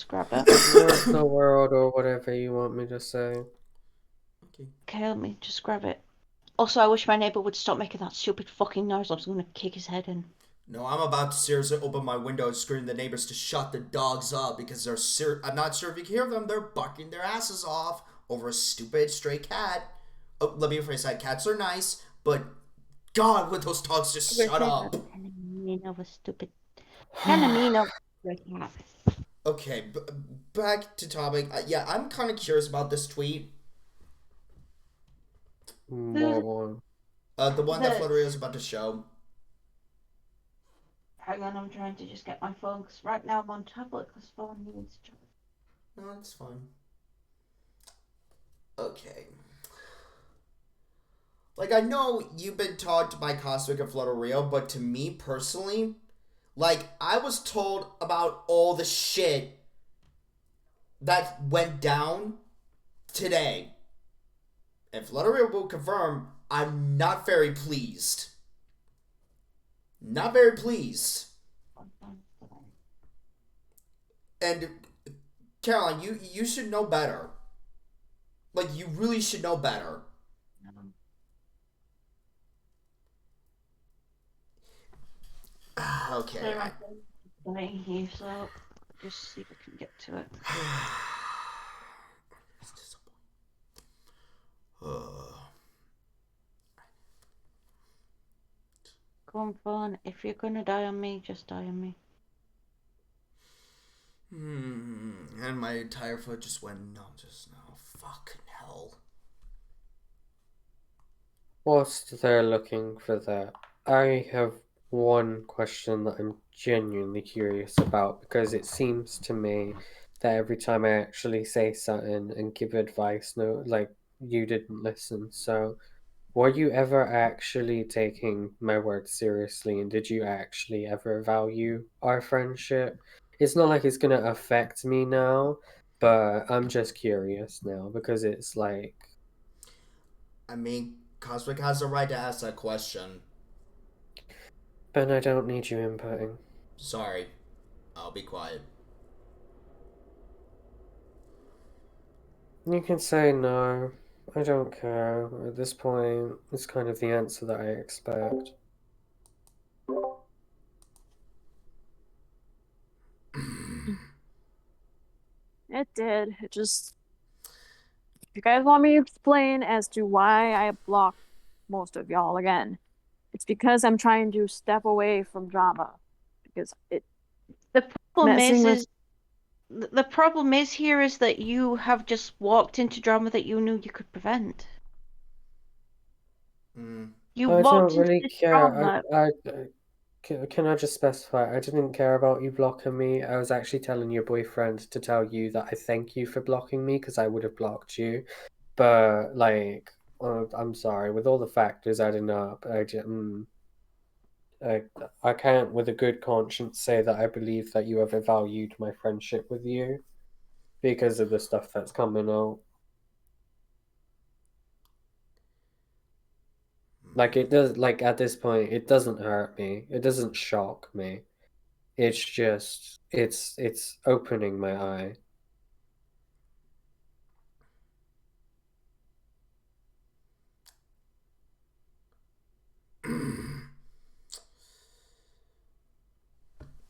Speaker 4: grab it.
Speaker 1: Where's the world or whatever you want me to say?
Speaker 4: Okay, let me just grab it. Also, I wish my neighbor would stop making that stupid fucking noise. I was going to kick his head in.
Speaker 2: No, I'm about to seriously open my window and scream the neighbors to shut the dogs up because I'm not sure if you can hear them. They're barking their asses off over a stupid stray cat. Oh, let me rephrase that. Cats are nice, but God, would those dogs just shut up? Okay, back to topic. Yeah, I'm kind of curious about this tweet.
Speaker 1: What one?
Speaker 2: The one that Flutterio is about to show.
Speaker 4: Hang on, I'm trying to just get my phone, because right now I'm on tablet, because phone needs charge.
Speaker 2: No, that's fine. Okay. Like, I know you've been taught by Kosmik and Flutterio, but to me, personally, like, I was told about all the shit that went down today. And Flutterio will confirm, I'm not very pleased. Not very pleased. And Caroline, you should know better. Like, you really should know better. Okay.
Speaker 4: So just see if I can get to it. Confront, if you're gonna die on me, just die on me.
Speaker 2: And my entire foot just went numb just now. Fucking hell.
Speaker 1: Whilst they're looking for that, I have one question that I'm genuinely curious about, because it seems to me that every time I actually say something and give advice, no, like, you didn't listen. So, were you ever actually taking my words seriously, and did you actually ever value our friendship? It's not like it's gonna affect me now, but I'm just curious now, because it's like...
Speaker 2: I mean, Cosmic has the right to ask that question.
Speaker 1: Ben, I don't need you inputting.
Speaker 2: Sorry. I'll be quiet.
Speaker 1: You can say no. I don't care. At this point, it's kind of the answer that I expect.
Speaker 3: It did. It just. If you guys want me to explain as to why I blocked most of y'all again, it's because I'm trying to step away from drama. Because it.
Speaker 4: The problem is here is that you have just walked into drama that you knew you could prevent. You
Speaker 1: I
Speaker 4: walked
Speaker 1: don't really
Speaker 4: into
Speaker 1: care.
Speaker 4: drama.
Speaker 1: Can I just specify? I didn't care about you blocking me. I was actually telling your boyfriend to tell you that I thank you for blocking me, because I would have blocked you. But like, I'm sorry, with all the factors adding up, I, I can't, with a good conscience, say that I believe that you ever valued my friendship with you because of the stuff that's coming out. Like it does, like at this point, it doesn't hurt me. It doesn't shock me. It's just, it's opening my eye.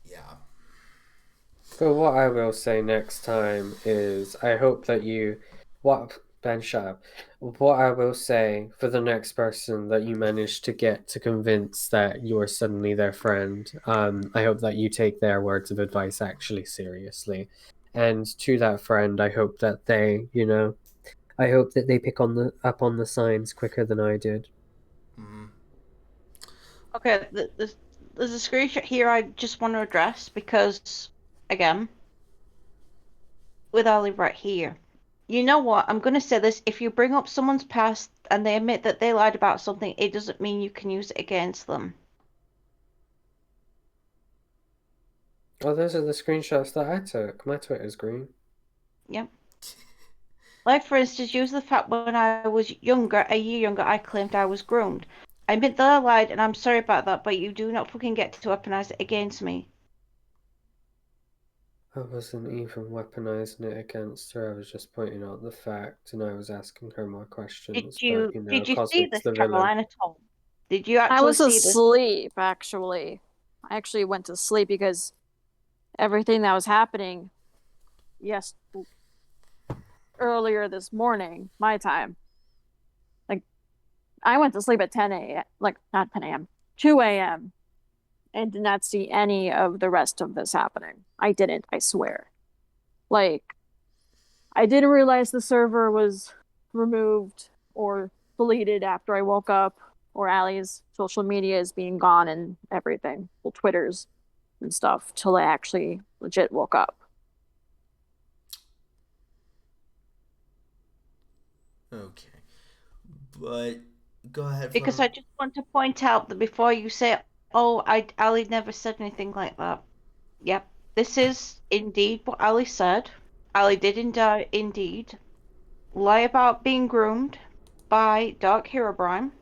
Speaker 2: Yeah.
Speaker 1: But what I will say next time is I hope that you what Ben shut up. What I will say for the next person that you manage to get to convince that you're suddenly their friend, I hope that you take their words of advice actually seriously. And to that friend, I hope that I hope that they pick up on the signs quicker than I did.
Speaker 2: Mm-hmm.
Speaker 4: Okay, there's a screenshot here I just want to address because, again, with Ali right here. You know what? I'm going to say this. If you bring up someone's past and they admit that they lied about something, it doesn't mean you can use it against them.
Speaker 1: Oh, those are the screenshots that I took. My Twitter's green.
Speaker 4: Yep. Like, for instance, use the fact when I was younger, a year younger, I claimed I was groomed. I admit that I lied and I'm sorry about that, but you do not fucking get to weaponize it against me.
Speaker 1: I wasn't even weaponizing it against her. I was just pointing out the fact, and I was asking her more questions. But
Speaker 4: Did you see
Speaker 1: Kosmik's
Speaker 4: this,
Speaker 1: the villain.
Speaker 4: Caroline, at all? Did you
Speaker 3: I
Speaker 4: actually
Speaker 3: was
Speaker 4: see this?
Speaker 3: asleep, actually. I actually went to sleep because everything that was happening, yes, earlier this morning, my time. Like, I went to sleep at 10 a.m., like, not 10 a.m., 2 a.m., and did not see any of the rest of this happening. I didn't, I swear. Like, I didn't realize the server was removed or deleted after I woke up, or Allie's social media is being gone and everything, well, Twitter's and stuff, till I actually legit woke up.
Speaker 2: Okay. But go ahead,
Speaker 4: Because
Speaker 2: Flutter.
Speaker 4: I just want to point out that before you say, "Oh, Ali never said anything like that." Yep, this is indeed what Ali said. Ali did indeed lie about being groomed by Dark Herobrine.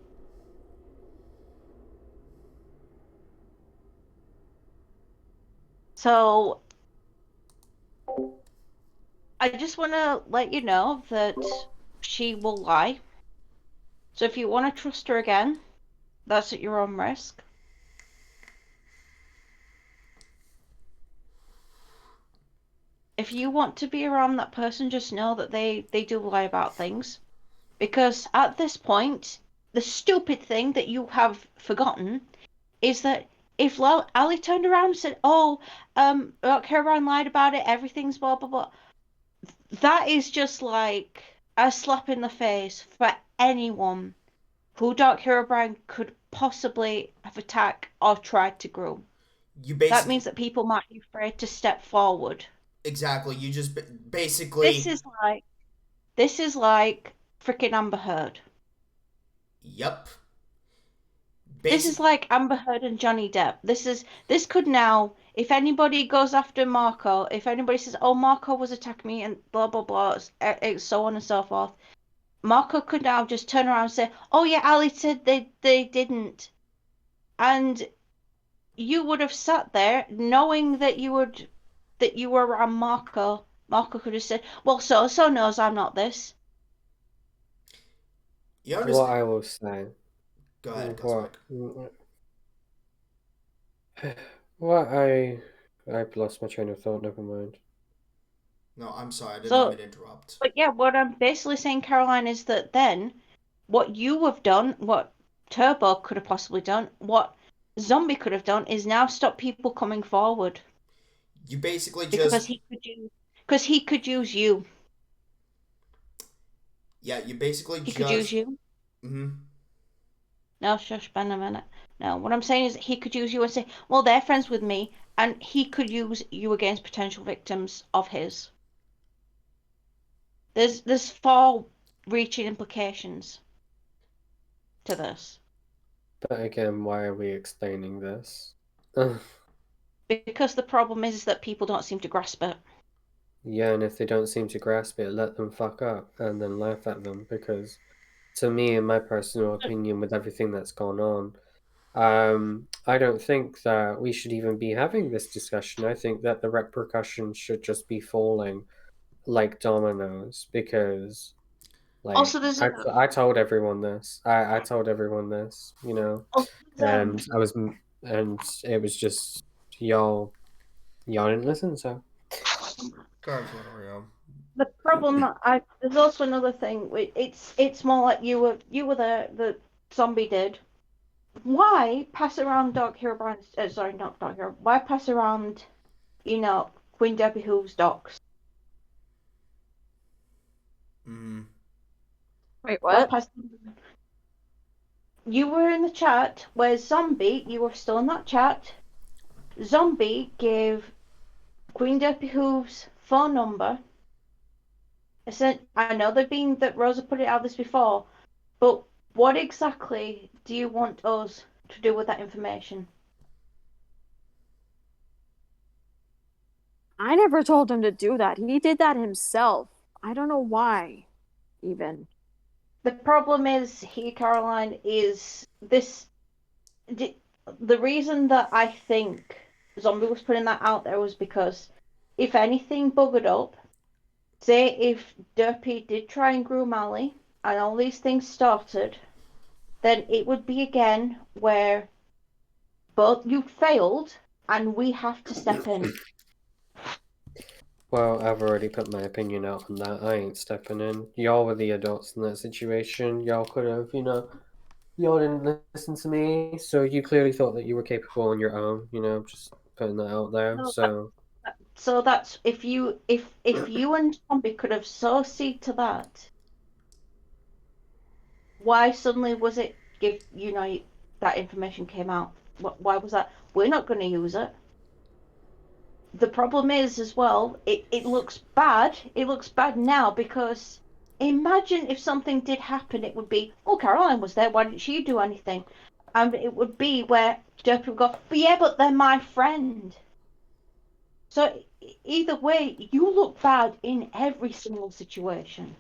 Speaker 4: So I just want to let you know that she will lie. So if you want to trust her again, that's at your own risk. If you want to be around that person, just know that they do lie about things. Because at this point, the stupid thing that you have forgotten is that if Ali turned around and said, "Oh, Caroline lied about it, everything's blah blah blah," that is just like a slap in the face for anyone who Dark Herobrine could possibly have attacked or tried to groom.
Speaker 2: You
Speaker 4: That
Speaker 2: basically
Speaker 4: means that people might be afraid to step forward.
Speaker 2: exactly. You just
Speaker 4: This
Speaker 2: basically.
Speaker 4: is like this is like freaking Amber Heard.
Speaker 2: Yep.
Speaker 4: This is
Speaker 2: Basic.
Speaker 4: like Amber Heard and Johnny Depp. This could now, if anybody goes after Marco, if anybody says, "Oh, Marco was attacking me," and blah blah blah, so on and so forth, Marco could now just turn around and say, "Oh yeah, Ali said they didn't," and you would have sat there knowing that you were around Marco. Marco could have said, "Well, so knows I'm not this."
Speaker 2: You
Speaker 1: What
Speaker 2: understand?
Speaker 1: I will say,
Speaker 2: Go ahead,
Speaker 1: what,
Speaker 2: Kosmik.
Speaker 1: what I've lost my train of thought. Never mind.
Speaker 2: No, I'm sorry. I did not
Speaker 4: So,
Speaker 2: mean to interrupt.
Speaker 4: but yeah, what I'm basically saying, Caroline, is that then what you have done, what Turbo could have possibly done, what Zombie could have done, is now stop people coming forward
Speaker 2: You basically
Speaker 4: because
Speaker 2: just.
Speaker 4: he could use you.
Speaker 2: Yeah, you basically
Speaker 4: He could use
Speaker 2: just.
Speaker 4: you.
Speaker 2: Mm-hmm.
Speaker 4: No, shush, Ben, a minute. No, what I'm saying is he could use you and say, "Well, they're friends with me," and he could use you against potential victims of his. There's reaching implications to this.
Speaker 1: But again, why are we explaining this?
Speaker 4: Because the problem is that people don't seem to grasp it.
Speaker 1: Yeah, and if they don't seem to grasp it, let them fuck up and then laugh at them. Because to me, in my personal opinion, with everything that's gone on, I don't think that we should even be having this discussion. I think that the repercussions should just be falling like dominoes because, like,
Speaker 4: Also, there's
Speaker 1: I told everyone this. I told everyone this, you know,
Speaker 4: also,
Speaker 1: and and it was just y'all didn't listen, so.
Speaker 2: God, Flutterio.
Speaker 4: the problem. There's also another thing. It's more like you were the zombie did. Why pass around Dark Hero Brian's? Sorry, not Dark Hero. Why pass around, Queen Debbie Hoove's docs?
Speaker 2: Mm.
Speaker 3: Wait,
Speaker 4: Why
Speaker 3: what?
Speaker 4: pass? You were in the chat where Zombie. You were still in that chat. Zombie gave Queen Debbie Hoove's phone number. I know that Rosa put it out this before, but what exactly do you want us to do with that information?
Speaker 3: I never told him to do that. He did that himself. I don't know why, even.
Speaker 4: The problem is here, Caroline, is this. The reason that I think Zombie was putting that out there was because if anything buggered up, say if Derpy did try and groom Ali and all these things started, then it would be again where both you failed and we have to step in.
Speaker 1: Well, I've already put my opinion out on that. I ain't stepping in. Y'all were the adults in that situation. Y'all could have, y'all didn't listen to me, so you clearly thought that you were capable on your own, just putting that out there.
Speaker 4: So,
Speaker 1: So,
Speaker 4: so that's if you and Zombie could have so seen to that, why suddenly was it give that information came out? Why was that? We're not going to use it. The problem is as well, it looks bad. It looks bad now because imagine if something did happen, it would be, oh, Caroline was there, why didn't she do anything? And it would be where Derpy would go, but yeah, but they're my friend. So either way, you look bad in every single situation.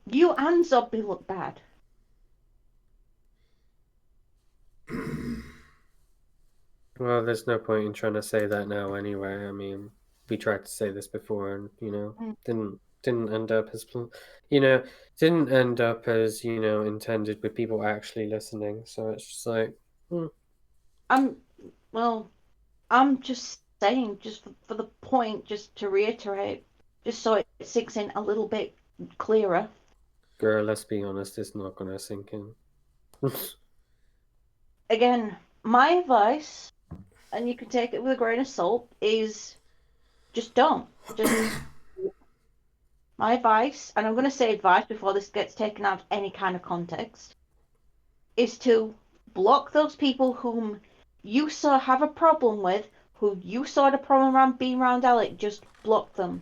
Speaker 4: You and Zombie look bad.
Speaker 1: well, there's no point in trying to say that now anyway. I mean, we tried to say this before and, didn't end up as, didn't end up as, intended with people actually listening. So it's just like,
Speaker 4: I'm well, I'm just saying, just for the point, just to reiterate, just so it sinks in a little bit clearer.
Speaker 1: girl, let's be honest, it's not gonna sink in.
Speaker 4: Again, my advice, and you can take it with a grain of salt, is just don't. Just my advice, and I'm going to say advice before this gets taken out of any kind of context, is to block those people whom you saw have a problem with, who you saw had a problem around being around Ali, just block them.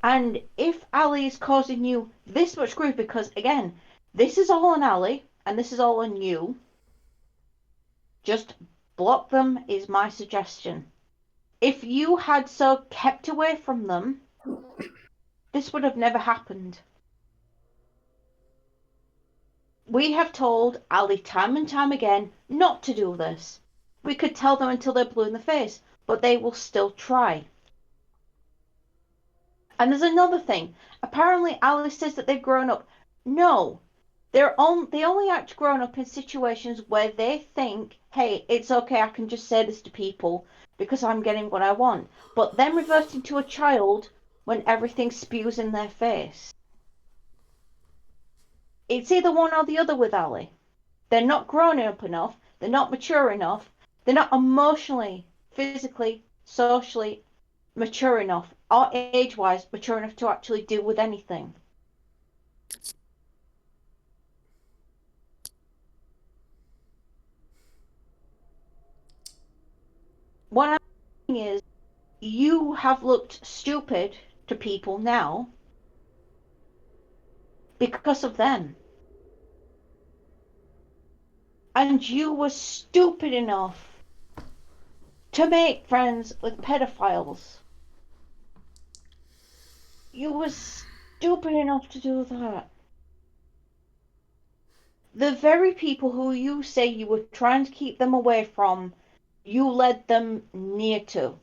Speaker 4: And if Ali is causing you this much grief, because again, this is all on Ali and this is all on you, just block them is my suggestion. If you had so kept away from them, this would have never happened. We have told Ali time and time again not to do this. We could tell them until they're blue in the face, but they will still try. And there's another thing. Apparently, Alice says that they've grown up. No, they only act grown up in situations where they think, hey, it's okay, I can just say this to people because I'm getting what I want. But then reverting to a child when everything spews in their face. It's either one or the other with Ali. They're not grown up enough, they're not mature enough, they're not emotionally, physically, socially mature enough, or age-wise mature enough to actually deal with anything. What I'm saying is, you have looked stupid to people now because of them. And you were stupid enough to make friends with pedophiles. You were stupid enough to do that. The very people who you say you were trying to keep them away from, you led them near to.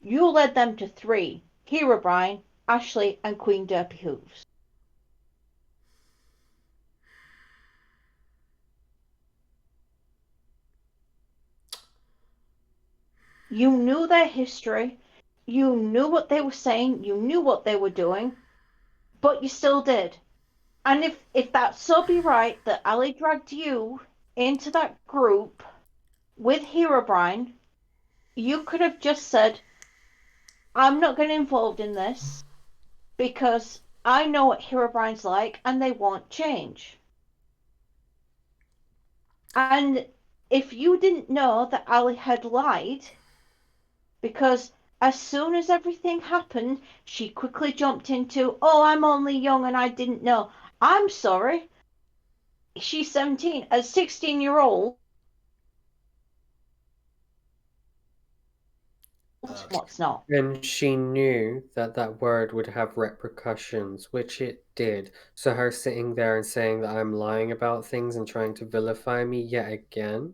Speaker 4: You led them to 3. Herobrine, Ashley, and Queen Derpy Hooves. You knew their history. You knew what they were saying. You knew what they were doing. But you still did. And if that so be right that Ali dragged you into that group with Herobrine, you could have just said, I'm not getting involved in this because I know what Herobrine's like and they won't change. And if you didn't know that Ali had lied, because as soon as everything happened, she quickly jumped into, oh, I'm only young and I didn't know. I'm sorry. She's 17. A 16-year-old, what's not?
Speaker 1: And she knew that that word would have repercussions, which it did. So her sitting there and saying that I'm lying about things and trying to vilify me yet again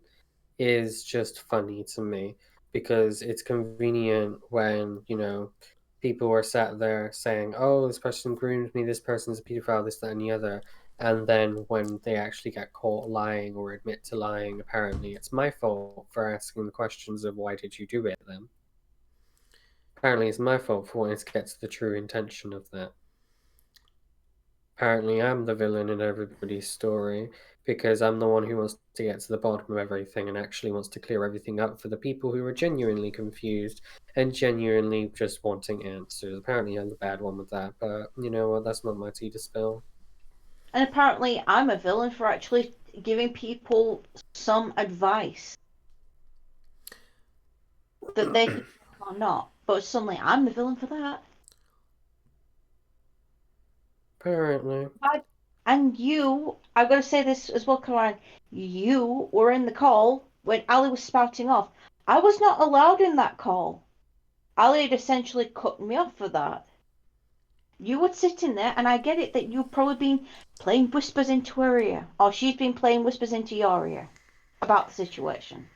Speaker 1: is just funny to me because it's convenient when, people are sat there saying, oh, this person groomed me, this person's a pedophile, this, that, and the other. And then when they actually get caught lying or admit to lying, apparently it's my fault for asking the questions of why did you do it then? Apparently it's my fault for wanting to get to the true intention of that. Apparently I'm the villain in everybody's story because I'm the one who wants to get to the bottom of everything and actually wants to clear everything up for the people who are genuinely confused and genuinely just wanting answers. Apparently I'm the bad one with that, but you know what, that's not my tea to spill.
Speaker 4: And apparently I'm a villain for actually giving people some advice that they can or not. But suddenly I'm the villain for that.
Speaker 1: Apparently.
Speaker 4: And you, I've got to say this as well, Caroline, you were in the call when Ali was spouting off. I was not allowed in that call. Ali had essentially cut me off for that. You were sitting there, and I get it that you've probably been playing whispers into her ear, or she's been playing whispers into your ear about the situation.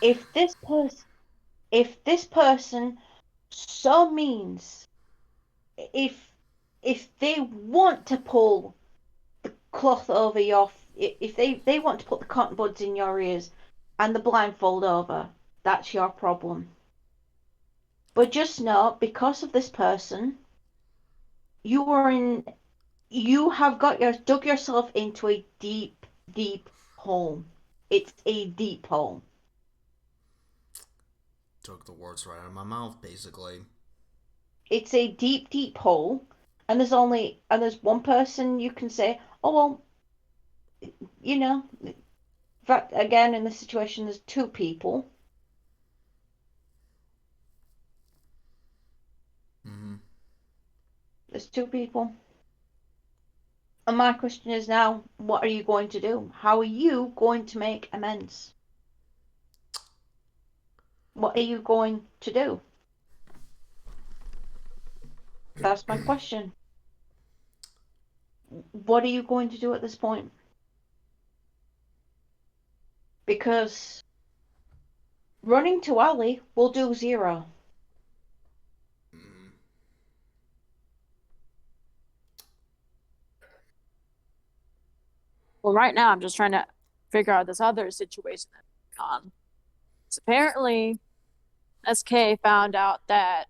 Speaker 4: If this person so means, if they want to pull cloth over your, if they want to put the cotton buds in your ears and the blindfold over, that's your problem. But just know, because of this person, you have dug yourself into a deep, deep hole. It's a deep hole.
Speaker 2: Took the words right out of my mouth, basically.
Speaker 4: It's a deep, deep hole, and there's one person you can say, oh well, you know. In fact, again, in this situation, there's 2 people.
Speaker 2: Mm-hmm.
Speaker 4: There's 2 people. And my question is now, what are you going to do? How are you going to make amends? What are you going to do? That's my question. What are you going to do at this point? Because running to Ali will do 0.
Speaker 2: Mm-hmm.
Speaker 3: Well, right now I'm just trying to figure out this other situation that's going on. So apparently, SK found out that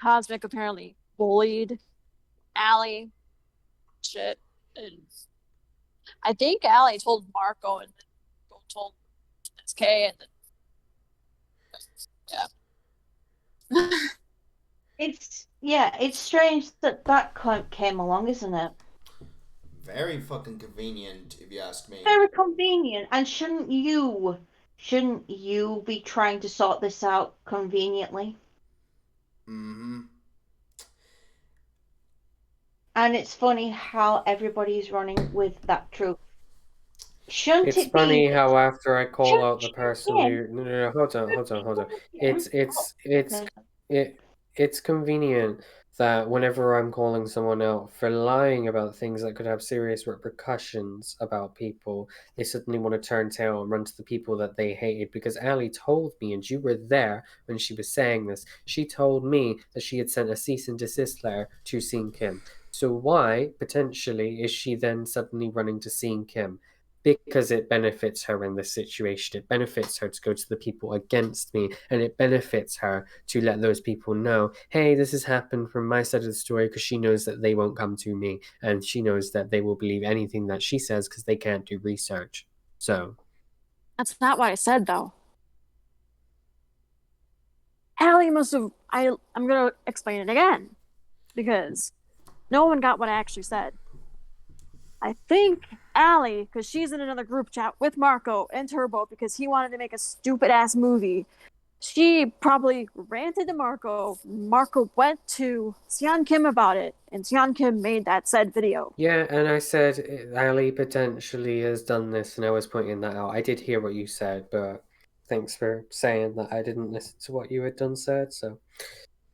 Speaker 3: Kosmik apparently bullied Allie. Shit. And I think Allie told Marco and then told SK and then yeah.
Speaker 4: It's strange that came along, isn't it?
Speaker 2: Very fucking convenient, if you ask me.
Speaker 4: Very convenient. And shouldn't you be trying to sort this out conveniently?
Speaker 2: Mm-hmm.
Speaker 4: And it's funny how everybody's running with that truth. Shouldn't
Speaker 1: It's
Speaker 4: it be
Speaker 1: funny
Speaker 4: that
Speaker 1: how after I call
Speaker 4: shouldn't
Speaker 1: out the person
Speaker 4: Shankin,
Speaker 1: who no, hold on, hold on. It's
Speaker 4: Oh,
Speaker 1: it's it's
Speaker 4: okay.
Speaker 1: it it's convenient that whenever I'm calling someone out for lying about things that could have serious repercussions about people, they suddenly want to turn tail and run to the people that they hated because Ali told me, and you were there when she was saying this. She told me that she had sent a cease and desist letter to Sean Kim. So why potentially is she then suddenly running to Sean Kim? Because it benefits her in this situation. It benefits her to go to the people against me, and it benefits her to let those people know, hey, this has happened from my side of the story, because she knows that they won't come to me, and she knows that they will believe anything that she says because they can't do research. So,
Speaker 3: That's not what I said, though. Allie must have. I'm gonna explain it again because no one got what I actually said. I think Allie, because she's in another group chat with Marco and Turbo because he wanted to make a stupid ass movie. She probably ranted to Marco. Marco went to Sean Kim about it, and Sean Kim made that said video.
Speaker 1: yeah, and I said Ali potentially has done this, and I was pointing that out. I did hear what you said, but thanks for saying that I didn't listen to what you had done said, so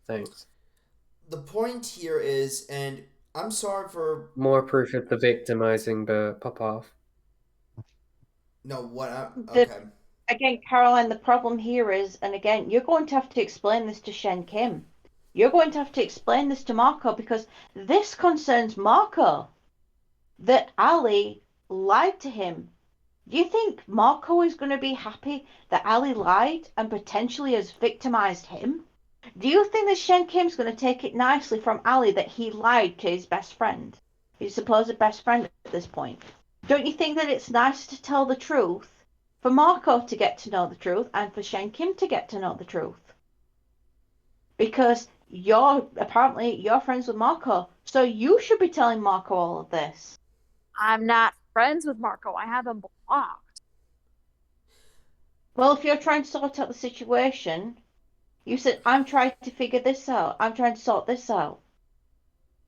Speaker 1: thanks.
Speaker 2: The point here is, and I'm sorry for
Speaker 1: More proof of the victimizing, but pop off.
Speaker 2: no what I'm
Speaker 4: the
Speaker 2: okay.
Speaker 4: again, Caroline, the problem here is, and again, you're going to have to explain this to Shen Kim. You're going to have to explain this to Marco because this concerns Marco. That Ali lied to him. Do you think Marco is going to be happy that Ali lied and potentially has victimized him? Do you think that Shen Kim's going to take it nicely from Ali that he lied to his best friend, his supposed best friend at this point? Don't you think that it's nice to tell the truth, for Marco to get to know the truth, and for Shen Kim to get to know the truth? Because you're friends with Marco, so you should be telling Marco all of this.
Speaker 3: I'm not friends with Marco. I have him blocked.
Speaker 4: Well, if you're trying to sort out the situation, you said, I'm trying to figure this out. I'm trying to sort this out.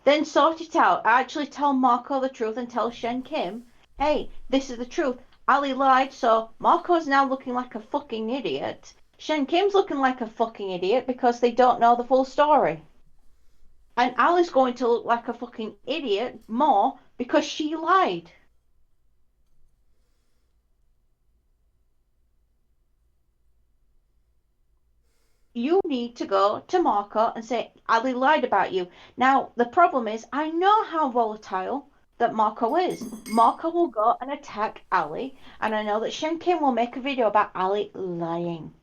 Speaker 4: Then sort it out. Actually tell Marco the truth and tell Shen Kim, hey, this is the truth. Ali lied, so Marco's now looking like a fucking idiot. Shen Kim's looking like a fucking idiot because they don't know the full story. And Ali's going to look like a fucking idiot more because she lied. You need to go to Marco and say, Ali lied about you. Now, the problem is, I know how volatile that Marco is. Marco will go and attack Ali, and I know that Shen Kim will make a video about Ali lying.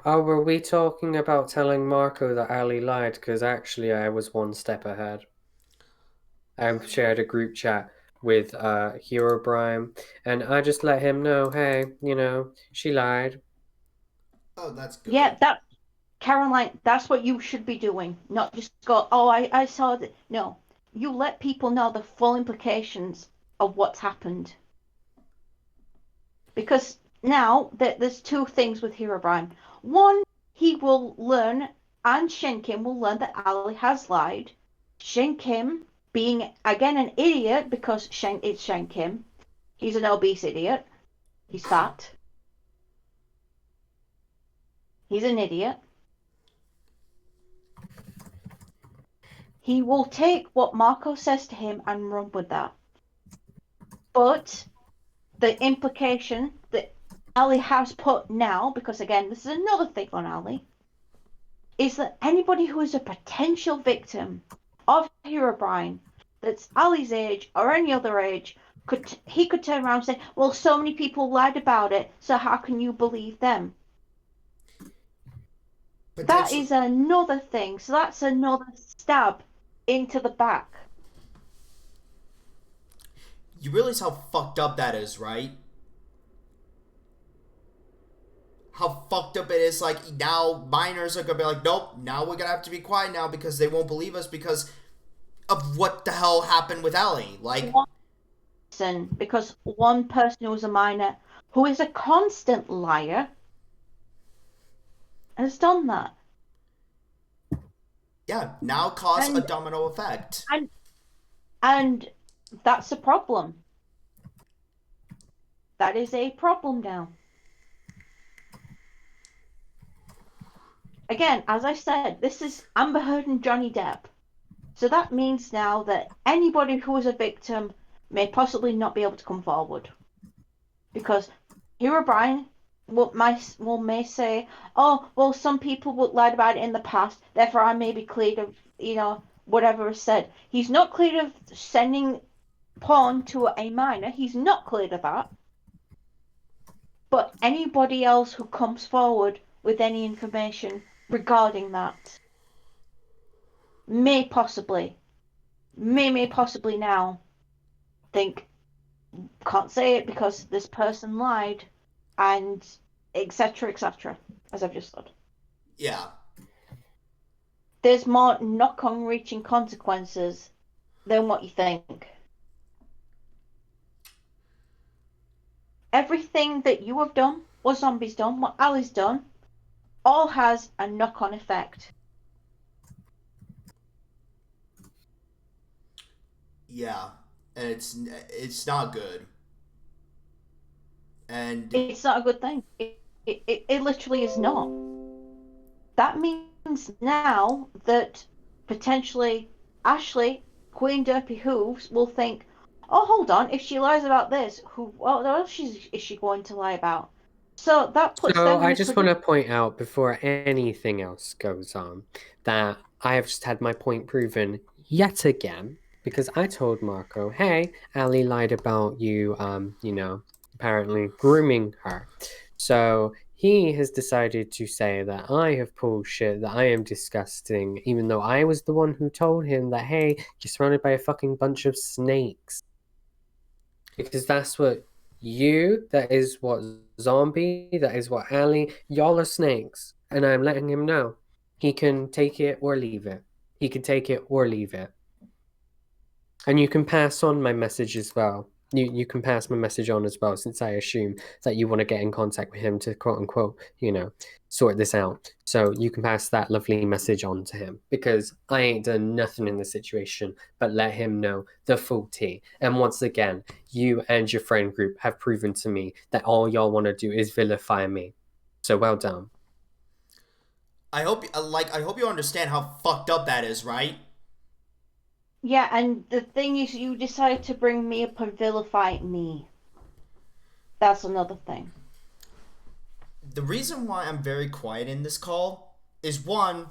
Speaker 1: Oh, were we talking about telling Marco that Ali lied? Because actually, I was one step ahead. I shared a group chat with Hero Brian, and I just let him know, hey, she lied.
Speaker 2: Oh, that's
Speaker 4: Yeah,
Speaker 2: good.
Speaker 4: Caroline, that's what you should be doing. Not just go, oh, I saw it. No, you let people know the full implications of what's happened. Because now there's two things with Herobrine. One, he will learn, and Shenkin will learn that Ali has lied. Shenkin being again an idiot because it's Shenkin. He's an obese idiot. He's fat. He's an idiot. He will take what Marco says to him and run with that. But the implication that Ali has put now, because again, this is another thing on Ali, is that anybody who is a potential victim of Herobrine that's Ali's age or any other age could turn around and say, well, so many people lied about it, so how can you believe them? That
Speaker 2: Potentially,
Speaker 4: is another thing. So that's another stab into the back.
Speaker 2: you realize how fucked up that is, right? How fucked up it is. Like, now minors are gonna be like, nope, now we're gonna have to be quiet now because they won't believe us because of what the hell happened with Ellie. Like,
Speaker 4: One person, because one person who was a minor, who is a constant liar, has done that.
Speaker 2: yeah, now cause a
Speaker 4: And
Speaker 2: domino effect.
Speaker 4: and that's a problem. That is a problem now. Again, as I said, this is Amber Heard and Johnny Depp. So that means now that anybody who is a victim may possibly not be able to come forward. Because Hero Brian may say, oh, well, some people lied about it in the past, therefore I may be cleared of, whatever is said. He's not cleared of sending porn to a minor. He's not cleared of that. But anybody else who comes forward with any information regarding that may possibly now think, can't say it because this person lied, and etc. etc. as I've just said.
Speaker 2: Yeah.
Speaker 4: There's more knock-on reaching consequences than what you think. Everything that you have done, what Zombie's done, what Ali's done, all has a knock-on effect.
Speaker 2: Yeah, and it's not good. And
Speaker 4: It's not a good thing. It literally is not. That means now that potentially Ashley, Queen Derpy Hooves, will think, oh, hold on, if she lies about this, what else is she going to lie about? So that puts
Speaker 1: So
Speaker 4: them in
Speaker 1: I
Speaker 4: a
Speaker 1: just want to point out before anything else goes on that I have just had my point proven yet again because I told Marco, "Hey, Ali lied about you, apparently grooming her." So he has decided to say that I have pulled shit, that I am disgusting, even though I was the one who told him that, "Hey, you're surrounded by a fucking bunch of snakes." Because that's what that is what Zombie, that is what Ali, y'all are snakes. And I'm letting him know. He can take it or leave it. He can take it or leave it. And you can pass on my message as well. You can pass my message on as well, since I assume that you want to get in contact with him to quote unquote, sort this out. So you can pass that lovely message on to him because I ain't done nothing in the situation but let him know the full tea. And once again, you and your friend group have proven to me that all y'all want to do is vilify me. So well done.
Speaker 2: I hope you understand how fucked up that is, right?
Speaker 4: Yeah, and the thing is, you decided to bring me up and vilify me. That's another thing.
Speaker 2: The reason why I'm very quiet in this call is one,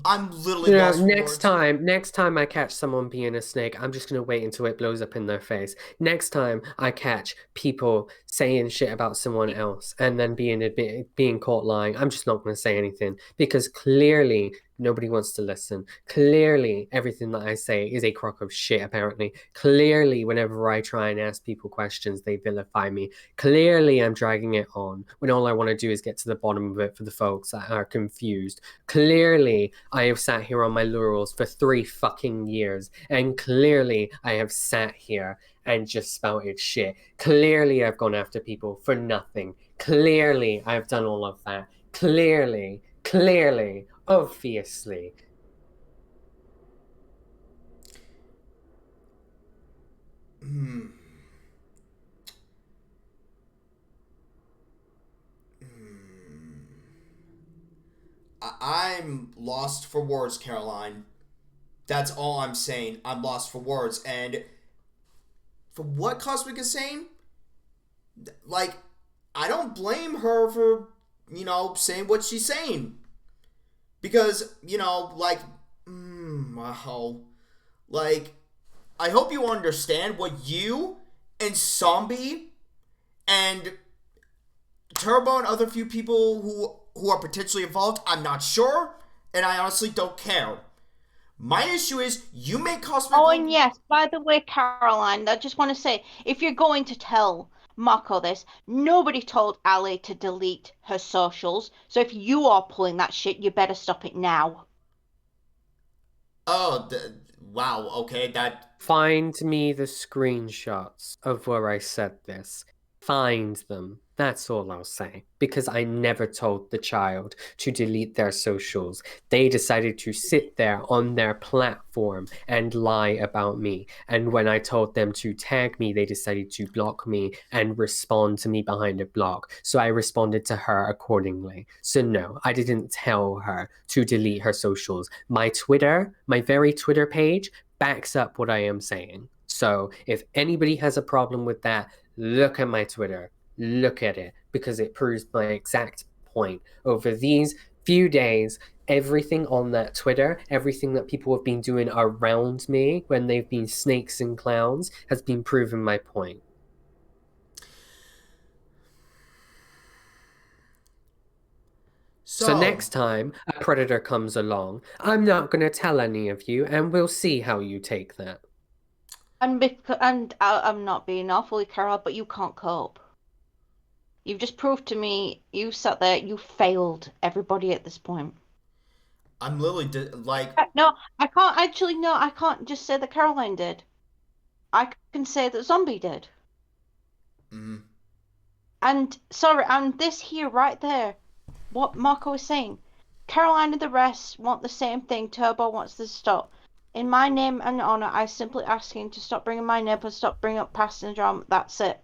Speaker 2: I'm literally lost for words.
Speaker 1: Next time I catch someone being a snake, I'm just gonna wait until it blows up in their face. Next time I catch people saying shit about someone else and then being caught lying, I'm just not gonna say anything because clearly nobody wants to listen. Clearly everything that I say is a crock of shit, apparently. Clearly whenever I try and ask people questions, they vilify me. Clearly I'm dragging it on when all I want to do is get to the bottom of it for the folks that are confused. Clearly, I have sat here on my laurels for 3 fucking years, and clearly I have sat here and just spouted shit. Clearly, I've gone after people for nothing. Clearly, I've done all of that. Clearly, obviously.
Speaker 2: I'm lost for words, Caroline. That's all I'm saying. I'm lost for words. And for what Kosmik is saying, like, I don't blame her for, saying what she's saying. Because, wow. Like, I hope you understand what you and Zombie and Turbo and other few people who are potentially involved, I'm not sure, and I honestly don't care. My issue is you make Kosmik.
Speaker 4: Oh, and yes, by the way, Caroline, I just want to say, if you're going to tell Mako this, nobody told Ali to delete her socials. So if you are pulling that shit, you better stop it now.
Speaker 2: Oh, wow. Okay, that.
Speaker 1: Find me the screenshots of where I said this. Find them. That's all I'll say. Because I never told the child to delete their socials. They decided to sit there on their platform and lie about me. And when I told them to tag me, they decided to block me and respond to me behind a block. So I responded to her accordingly. So no, I didn't tell her to delete her socials. My Twitter, my very Twitter page, backs up what I am saying. So if anybody has a problem with that, look at my Twitter. Look at it because it proves my exact point. Over these few days, everything on that Twitter, everything that people have been doing around me when they've been snakes and clowns, has been proving my point. So
Speaker 2: So,
Speaker 1: next time a predator comes along, I'm not going to tell any of you, and we'll see how you take that.
Speaker 4: I'm not being awfully Carol, but you can't cope. You've just proved to me you sat there, you failed everybody at this point.
Speaker 2: I'm literally like.
Speaker 4: No, I can't actually. No, I can't just say that Caroline did. I can say that Zombie did.
Speaker 2: Mm,
Speaker 4: And sorry, and this here right there, what Marco was saying, Caroline and the rest want the same thing. Turbo wants to stop. In my name and honor, I simply ask him to stop bringing my name and stop bringing up past syndrome. That's it.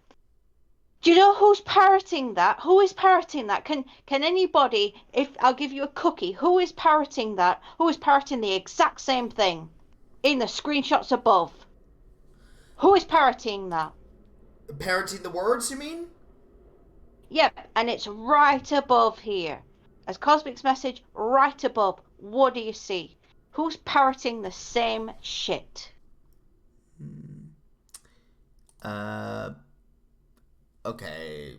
Speaker 4: Do you know who's parroting that? Who is parroting that? Can anybody, if I'll give you a cookie, who is parroting that? Who is parroting the exact same thing in the screenshots above? Who is parroting that?
Speaker 2: parroting the words, you mean?
Speaker 4: Yep, and it's right above here. As Kosmik's message, right above. What do you see? Who's parroting the same shit?
Speaker 2: Uh. Okay.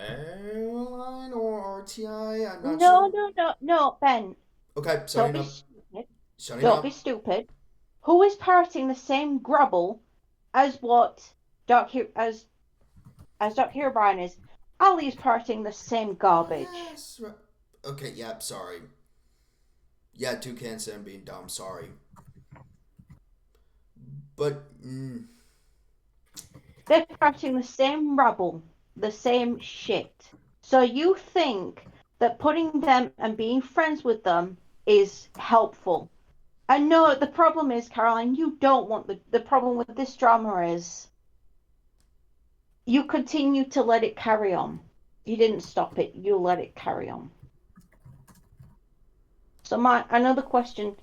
Speaker 2: Caroline or RTI? I'm not
Speaker 4: No,
Speaker 2: sure.
Speaker 4: no, no, no, Ben.
Speaker 2: Okay,
Speaker 4: Don't
Speaker 2: signing
Speaker 4: be
Speaker 2: up.
Speaker 4: stupid.
Speaker 2: Signing
Speaker 4: Don't be
Speaker 2: up.
Speaker 4: stupid. Who is parroting the same grumble as what as Doc Herobrine is? Ali's parroting the same garbage.
Speaker 2: Yes. Okay, yep, sorry. Yeah, Toucan Sam being dumb, sorry. But,
Speaker 4: They're parroting the same rubble, the same shit. So you think that putting them and being friends with them is helpful. And no, the problem is, Caroline, you don't want the problem with this drama is you continue to let it carry on. You didn't stop it, you let it carry on. So my another question,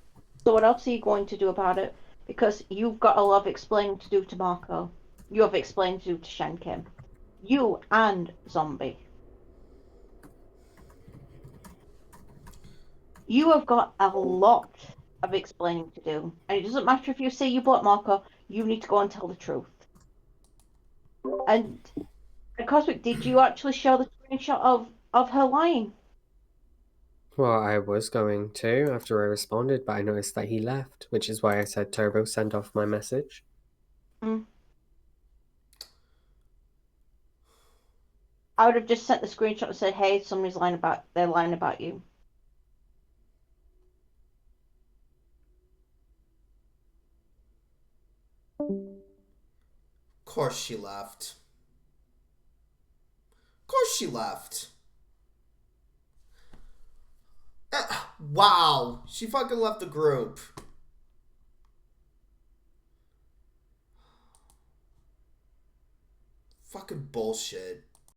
Speaker 4: so what else are you going to do about it? Because you've got a lot of explaining to do to Marco. You have explained to do to Shenkin. You and Zombie. You have got a lot of explaining to do. And it doesn't matter if you say you bought Marco, you need to go and tell the truth. And Cosmic, did you actually show the screenshot of her lying?
Speaker 1: Well, I was going to after I responded, but I noticed that he left, which is why I said Turbo send off my message.
Speaker 4: Mm. I would have just sent the screenshot and said, "Hey, they're lying about you."
Speaker 2: of course she left. Of course she left. Wow. She fucking left the group. Fucking bullshit.